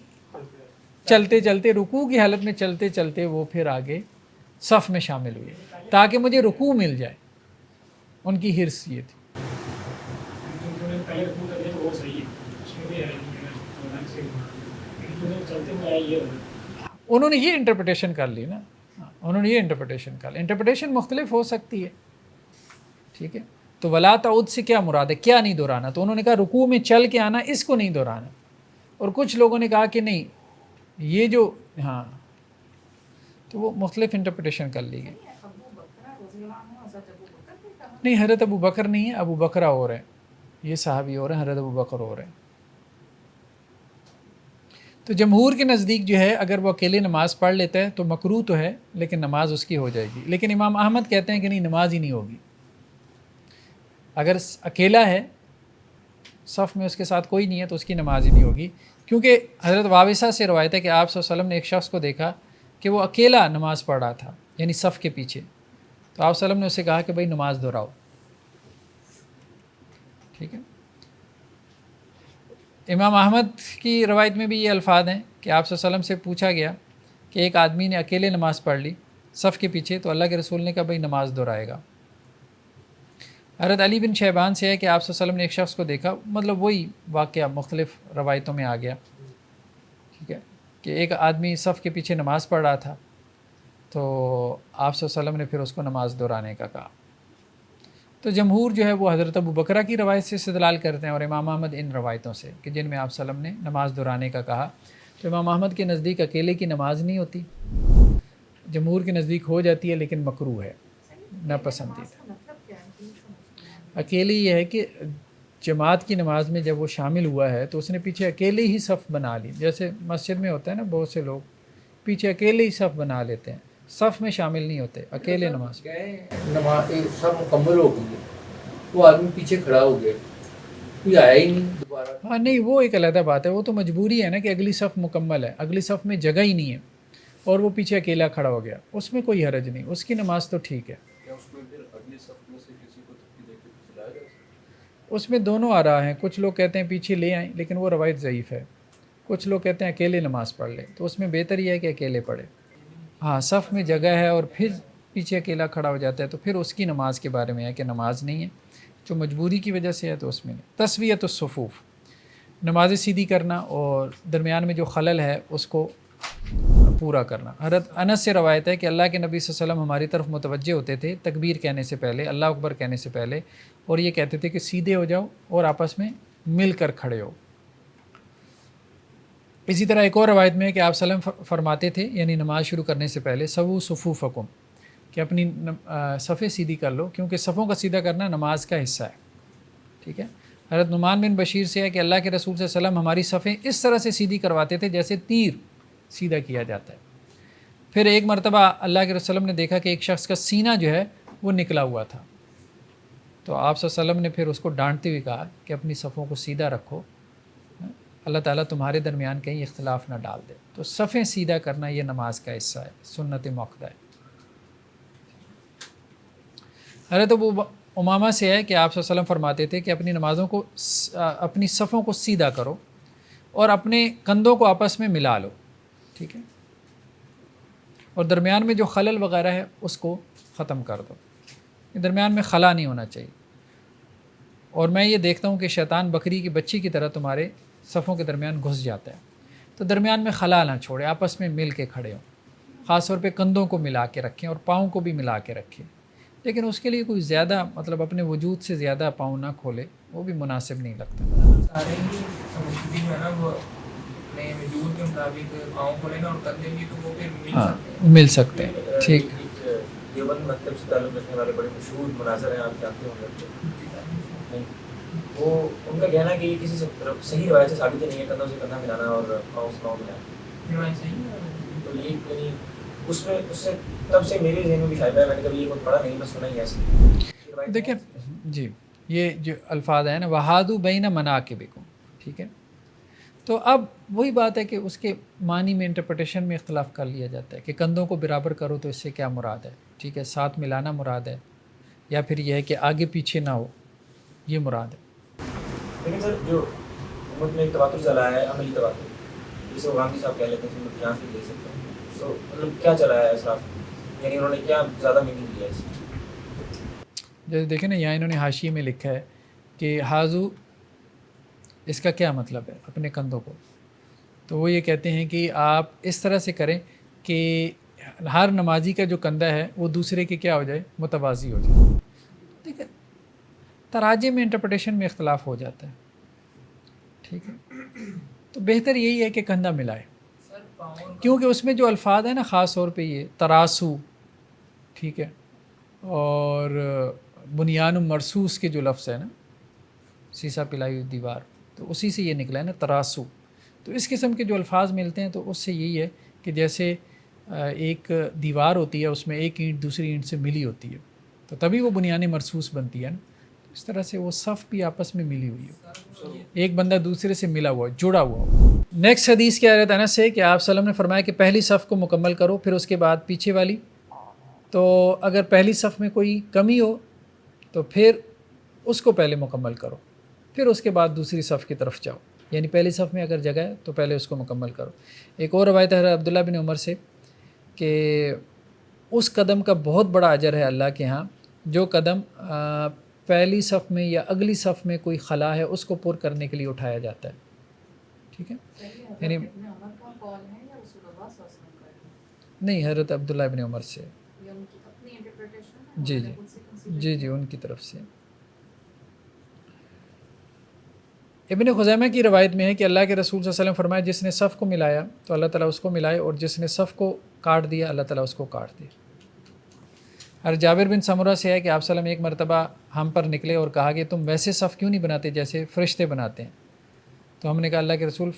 چلتے چلتے رکوع کی حالت میں چلتے چلتے وہ پھر آگے صف میں شامل ہوئے تاکہ مجھے رکوع مل جائے. ان کی حرص یہ تھی. پہلے رکوع کر دیا تو وہ صحیح ہے، اس میں بھی ہے چلتے ہوئے آئے یہ انہوں نے یہ انٹرپریٹیشن کر لی نا، انہوں نے یہ انٹرپریٹیشن کر لی. انٹرپریٹیشن مختلف ہو سکتی ہے، ٹھیک ہے. تو ولا تعود سے کیا مراد ہے، کیا نہیں دہرانا؟ تو انہوں نے کہا رکوع میں چل کے آنا، اس کو نہیں دہرانا. اور کچھ لوگوں نے کہا کہ نہیں یہ جو ہاں تو وہ مختلف انٹرپریٹیشن کر لی گئی. نہیں حضرت ابو بکر نہیں ہے، ابو بکر اور ہیں، یہ صحابی اور ہیں، حضرت ابو بکر اور ہیں. تو جمہور کے نزدیک جو ہے اگر وہ اکیلے نماز پڑھ لیتا ہے تو مکروہ تو ہے لیکن نماز اس کی ہو جائے گی. لیکن امام احمد کہتے ہیں کہ نہیں نماز ہی نہیں ہوگی. اگر اکیلا ہے صف میں اس کے ساتھ کوئی نہیں ہے تو اس کی نماز ہی نہیں ہوگی، کیونکہ حضرت وابصہ سے روایت ہے کہ آپ صلی اللہ علیہ وسلم نے ایک شخص کو دیکھا کہ وہ اکیلا نماز پڑھ رہا تھا یعنی صف کے پیچھے. تو آپ صلی اللہ علیہ وسلم نے اسے کہا کہ بھائی نماز دہراؤ، ٹھیک ہے. امام احمد کی روایت میں بھی یہ الفاظ ہیں کہ آپ صلی اللہ علیہ وسلم سے پوچھا گیا کہ ایک آدمی نے اکیلے نماز پڑھ لی صف کے پیچھے تو اللہ کے رسول نے کہا بھائی نماز دہرائے گا. حضرت علی بن شیبان سے ہے کہ آپ صلی اللہ علیہ وسلم نے ایک شخص کو دیکھا، مطلب وہی واقعہ مختلف روایتوں میں آ گیا، ٹھیک ہے، کہ ایک آدمی صف کے پیچھے نماز پڑھ رہا تھا تو آپ صلی اللہ علیہ وسلم نے پھر اس کو نماز دہرانے کا کہا. تو جمہور جو ہے وہ حضرت ابو بکرہ کی روایت سے استدلال کرتے ہیں اور امام احمد ان روایتوں سے کہ جن میں آپ صلی اللہ علیہ وسلم نے نماز دہرانے کا کہا. تو امام احمد کے نزدیک اکیلے کی نماز نہیں ہوتی، جمہور کے نزدیک ہو جاتی ہے لیکن مکروہ ہے، ناپسندیدہ. اکیلے یہ ہے کہ جماعت کی نماز میں جب وہ شامل ہوا ہے تو اس نے پیچھے اکیلے ہی صف بنا لی. جیسے مسجد میں ہوتا ہے نا بہت سے لوگ پیچھے اکیلے ہی صف بنا لیتے ہیں، صف میں شامل نہیں ہوتے، اکیلے نماز. نماز سب مکمل ہو گئی ہے، وہ آدمی پیچھے کھڑا ہو گیا، کوئی آیا ہی نہیں دوبارہ. ہاں نہیں وہ ایک علیحدہ بات ہے، وہ تو مجبوری ہے نا کہ اگلی صف مکمل ہے، اگلی صف میں جگہ ہی نہیں ہے اور وہ پیچھے اکیلا کھڑا ہو گیا، اس میں کوئی حرج نہیں، اس کی نماز تو ٹھیک ہے. اس میں دونوں آ رہا ہیں، کچھ لوگ کہتے ہیں پیچھے لے آئیں لیکن وہ روایت ضعیف ہے. کچھ لوگ کہتے ہیں اکیلے نماز پڑھ لیں، تو اس میں بہتر یہ ہے کہ اکیلے پڑھے. ہاں صف میں جگہ ہے اور پھر پیچھے اکیلا کھڑا ہو جاتا ہے تو پھر اس کی نماز کے بارے میں ہے کہ نماز نہیں ہے، جو مجبوری کی وجہ سے ہے تو اس میں نہیں. تسویۃ الصفوف، نمازیں سیدھی کرنا اور درمیان میں جو خلل ہے اس کو پورا کرنا. حضرت انس سے روایت ہے کہ اللہ کے نبی صلی اللہ علیہ وسلم ہماری طرف متوجہ ہوتے تھے تکبیر کہنے سے پہلے، اللہ اکبر کہنے سے پہلے، اور یہ کہتے تھے کہ سیدھے ہو جاؤ اور آپس میں مل کر کھڑے ہو. اسی طرح ایک اور روایت میں ہے کہ آپ صلی اللہ علیہ وسلم فرماتے تھے یعنی نماز شروع کرنے سے پہلے سووا صفوفکم، کہ اپنی صفیں سیدھی کر لو کیونکہ صفوں کا سیدھا کرنا نماز کا حصہ ہے، ٹھیک ہے. حضرت نعمان بن بشیر سے ہے کہ اللہ کے رسول صلی اللہ علیہ وسلم ہماری صفیں اس طرح سے سیدھی کرواتے تھے جیسے تیر سیدھا کیا جاتا ہے. پھر ایک مرتبہ اللہ کے رسول نے دیکھا کہ ایک شخص کا سینہ جو ہے وہ نکلا ہوا تھا، تو آپ صلی اللہ علیہ وسلم نے پھر اس کو ڈانٹتے ہوئے کہا کہ اپنی صفوں کو سیدھا رکھو، اللہ تعالیٰ تمہارے درمیان کہیں اختلاف نہ ڈال دے. تو صفیں سیدھا کرنا یہ نماز کا حصہ ہے، سنت موقدہ ہے. حضرت ابو امامہ سے ہے کہ آپ صلی اللہ علیہ وسلم فرماتے تھے کہ اپنی نمازوں کو اپنی صفوں کو سیدھا کرو اور اپنے کندھوں کو آپس میں ملا لو، ٹھیک ہے. اور درمیان میں جو خلل وغیرہ ہے اس کو ختم کر دو. درمیان میں خلا نہیں ہونا چاہیے. اور میں یہ دیکھتا ہوں کہ شیطان بکری کی بچی کی طرح تمہارے صفوں کے درمیان گھس جاتا ہے. تو درمیان میں خلا نہ چھوڑے، آپس میں مل کے کھڑے ہوں. خاص طور پہ کندھوں کو ملا کے رکھیں اور پاؤں کو بھی ملا کے رکھیں. لیکن اس کے لیے کوئی زیادہ مطلب اپنے وجود سے زیادہ پاؤں نہ کھولے، وہ بھی مناسب نہیں لگتا. سارے ہی مسجد جو ہے نا وہ اپنے وجود کے مطابق پاؤں کھولیں اور کندھے بھی، تو وہ پھر مل ہاں سکتے ہیں. مل سکتے ہیں. ٹھیک. دیوبند مکتب سے تعلق رکھنے والے بڑے مشہور مناظر ہیں، آپ جانتے ہوں گے. وہ ان کا کہنا ہے کہ یہ کسی سے صحیح روایت سے ثابت نہیں ہے کندھوں سے کندھا ملانا اور پاؤں سے پاؤں ملانا. روایت صحیح ہے. تو یہ یعنی اس سے تب سے میرے ذہن میں بھی شائبہ ہے، میں نے کبھی یہ خود پڑھا نہیں، بس سنا ہی ایسے. دیکھیں جی، یہ جو الفاظ ہیں نا وہادو بین مناکبکم، ٹھیک ہے. تو اب وہی بات ہے کہ اس کے معنی میں انٹرپریٹیشن میں اختلاف کر لیا جاتا ہے کہ کندھوں کو برابر کرو تو اس سے کیا مراد ہے. ٹھیک ہے، ساتھ ملانا مراد ہے، یا پھر یہ ہے کہ آگے پیچھے نہ ہو، یہ مراد ہے. لیکن سر جو امت میں ایک تواتر چلا ہے، عملی تواتر، جسے غامدی صاحب کہہ لیتے ہیں، ہم یہاں سے دیکھ سکتے ہیں. تو مطلب کیا چلا ہے اسراف، یعنی انہوں نے کیا زیادہ میننگ دیا ہے اس میں؟ جیسے دیکھیں نا یہاں انہوں نے حاشیے میں لکھا ہے کہ حاضو، اس کا کیا مطلب ہے اپنے کندھوں کو. تو وہ یہ کہتے ہیں کہ آپ اس طرح سے کریں کہ ہر نمازی کا جو کندھا ہے وہ دوسرے کے کیا ہو جائے، متوازی ہو جائے. ٹھیک ہے، تراجم میں انٹرپریٹیشن میں اختلاف ہو جاتا ہے. ٹھیک ہے، تو بہتر یہی ہے کہ کندھا ملائے، سر پاؤں کیونکہ اس میں جو الفاظ ہیں نا خاص طور پہ یہ تراسو، ٹھیک ہے، اور بنیان مرصوص کے جو لفظ ہے نا، سیسا پلائی ہوئی دیوار، تو اسی سے یہ نکلا ہے نا تراسو. تو اس قسم کے جو الفاظ ملتے ہیں تو اس سے یہی ہے کہ جیسے ایک دیوار ہوتی ہے، اس میں ایک اینٹ دوسری اینٹ سے ملی ہوتی ہے، تو تبھی وہ بنیان مرصوص بنتی ہے نا. اس طرح سے وہ صف بھی آپس میں ملی ہوئی ہے، ایک بندہ دوسرے سے ملا ہوا، جڑا ہوا ہو. نیکسٹ حدیث کیا رہتا ہے نا سے کہ آپ وسلم نے فرمایا کہ پہلی صف کو مکمل کرو، پھر اس کے بعد پیچھے والی. تو اگر پہلی صف میں کوئی کمی ہو تو پھر اس کو پہلے مکمل کرو، پھر اس کے بعد دوسری صف کی طرف جاؤ. یعنی پہلی صف میں اگر جگہ ہے تو پہلے اس کو مکمل کرو. ایک اور روایت ہے عبداللہ بن عمر سے کہ اس قدم کا بہت بڑا اجر ہے اللہ کے ہاں جو قدم پہلی صف میں یا اگلی صف میں کوئی خلا ہے اس کو پر کرنے کے لیے اٹھایا جاتا ہے. ٹھیک ہے، یعنی نہیں، حضرت عبداللہ بن عمر سے، جی جی جی جی ان کی طرف سے. ابن خزیمہ کی روایت میں ہے کہ اللہ کے رسول صلی اللہ علیہ وسلم فرمایا جس نے صف کو ملایا تو اللہ تعالیٰ اس کو ملائے، اور جس نے صف کو کاٹ دیا اللہ تعالیٰ اس کو کاٹ دے. اور جابر بن سمرہ سے ہے کہ آپ صلی اللہ علیہ وسلم ایک مرتبہ ہم پر نکلے اور کہا کہ تم ویسے صف کیوں نہیں بناتے جیسے فرشتے بناتے ہیں. تو ہم نے کہا اللہ کے رسول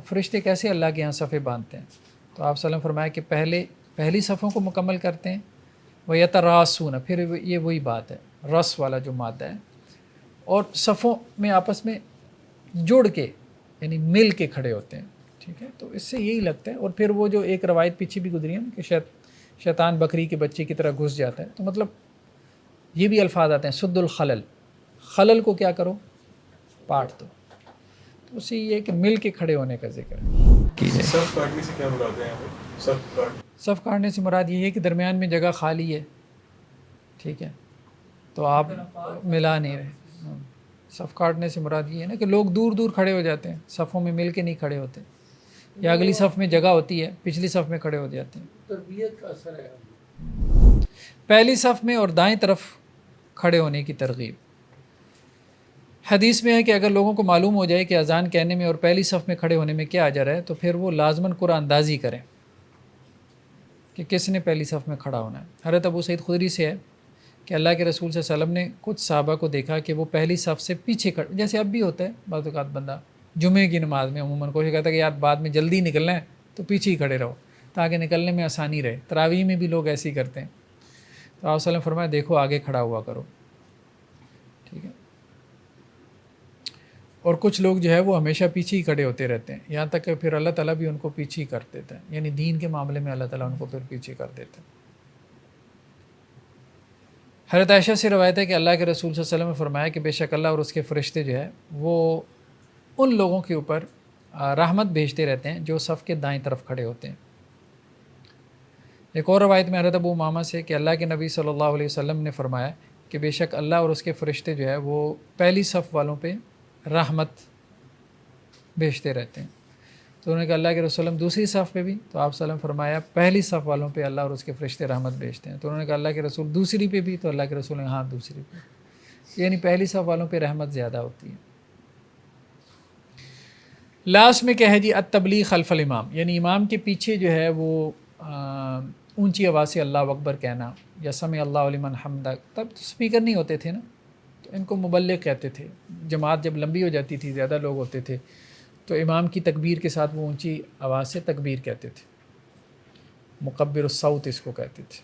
فرشتے کیسے اللہ کے یہاں صفیں باندھتے ہیں؟ تو آپ صلی اللہ علیہ وسلم فرمایا کہ پہلی صفوں کو مکمل کرتے ہیں، وہ یتراسون، پھر یہ وہی بات ہے رس والا جو مادہ ہے، اور صفوں میں آپس میں جڑ کے یعنی مل کے کھڑے ہوتے ہیں. ٹھیک ہے، تو اس سے یہی لگتا ہے. اور پھر وہ جو ایک روایت پیچھے بھی گزری ہے نا کہ شیطان بکری کے بچے کی طرح گھس جاتا ہے، تو مطلب یہ بھی الفاظ آتے ہیں سد الخلل، خلل کو کیا کرو، پاٹ دو. تو اسی یہ کہ مل کے کھڑے ہونے کا ذکر ہے. صف کاٹنے سے کیا مراد ہے یہاں پہ؟ صف کاٹنے سے مراد یہ ہے کہ درمیان میں جگہ خالی ہے، ٹھیک ہے، تو آپ ملا نہیں رہے. صف کاٹنے سے مراد یہ ہے نا کہ لوگ دور دور کھڑے ہو جاتے ہیں، صفوں میں مل کے نہیں کھڑے ہوتے، یا اگلی صف میں جگہ ہوتی ہے پچھلی صف میں کھڑے ہو جاتے ہیں. تربیت کا اثر ہے. پہلی صف میں اور دائیں طرف کھڑے ہونے کی ترغیب. حدیث میں ہے کہ اگر لوگوں کو معلوم ہو جائے کہ اذان کہنے میں اور پہلی صف میں کھڑے ہونے میں کیا اجر ہے تو پھر وہ لازماً قرآن اندازی کریں کہ کس نے پہلی صف میں کھڑا ہونا ہے. حضرت ابو سعید خدری سے ہے کہ اللہ کے رسول صلی اللہ علیہ وسلم نے کچھ صحابہ کو دیکھا کہ وہ پہلی صف سے پیچھے کھڑے، جیسے اب بھی ہوتا ہے بعض اوقات بندہ جمعے کی نماز میں عموماً کوشش کرتا ہے کہ یار بعد میں جلدی نکلنا ہے تو پیچھے ہی کھڑے رہو تاکہ نکلنے میں آسانی رہے. تراویح میں بھی لوگ ایسے ہی کرتے ہیں. تو آپ صلی اللہ علیہ وسلم فرمایا دیکھو آگے کھڑا ہوا کرو. ٹھیک ہے، اور کچھ لوگ جو ہے وہ ہمیشہ پیچھے ہی کھڑے ہوتے رہتے ہیں، یہاں تک کہ پھر اللہ تعالیٰ بھی ان کو پیچھے ہی کر دیتا ہے، یعنی دین کے معاملے میں اللہ تعالیٰ ان کو پھر پیچھے کر دیتا ہے. حضرت عائشہ سے روایت ہے کہ اللہ کے رسول صلی اللہ علیہ وسلم نے فرمایا کہ بے شک اللہ اور اس کے فرشتے جو ہے وہ ان لوگوں کے اوپر رحمت بھیجتے رہتے ہیں جو صف کے دائیں طرف کھڑے ہوتے ہیں. ایک اور روایت میں حضرت ابو امامہ سے کہ اللہ کے نبی صلی اللہ علیہ وسلم نے فرمایا کہ بے شک اللہ اور اس کے فرشتے جو ہے وہ پہلی صف والوں پہ رحمت بھیجتے رہتے ہیں. تو انہوں نے کہا اللہ کے رسول ہم دوسری صف پہ بھی؟ تو آپ صلی اللہ علیہ وسلم فرمایا پہلی صف والوں پہ اللہ اور اس کے فرشتے رحمت بھیجتے ہیں. تو انہوں نے کہا اللہ کے رسول دوسری پہ بھی؟ تو اللہ کے رسول نے ہاں دوسری پہ. یعنی پہلی صف والوں پہ رحمت زیادہ ہوتی ہے. لاسٹ میں کیا ہے جی التبلیغ خلف الامام، یعنی امام کے پیچھے جو ہے وہ اونچی آواز سے اللہ اکبر کہنا یا سمع اللہ لمن حمدہ. تب تو اسپیکر نہیں ہوتے تھے نا، تو ان کو مبلغ کہتے تھے. جماعت جب لمبی ہو جاتی تھی، زیادہ لوگ ہوتے تھے، تو امام کی تکبیر کے ساتھ وہ اونچی آواز سے تکبیر کہتے تھے. مکبر الصوت اس کو کہتے تھے.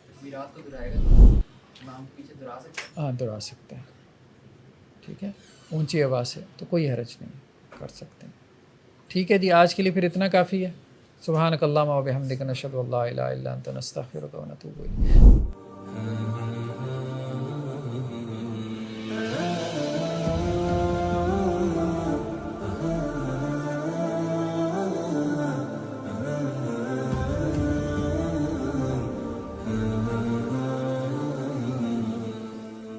تکبیرات کو دہرائے گا امام پیچھے دہرا سکتا ہاں دہرا سکتا ہے، ٹھیک ہے، اونچی آواز سے تو کوئی حرج نہیں، کر سکتے ہیں. ٹھیک ہے جی، آج کے لیے پھر اتنا کافی ہے. سبحانک اللہم و بحمدک نشہد ان لا الہ الا انت نستغفرک و نتوب الیک.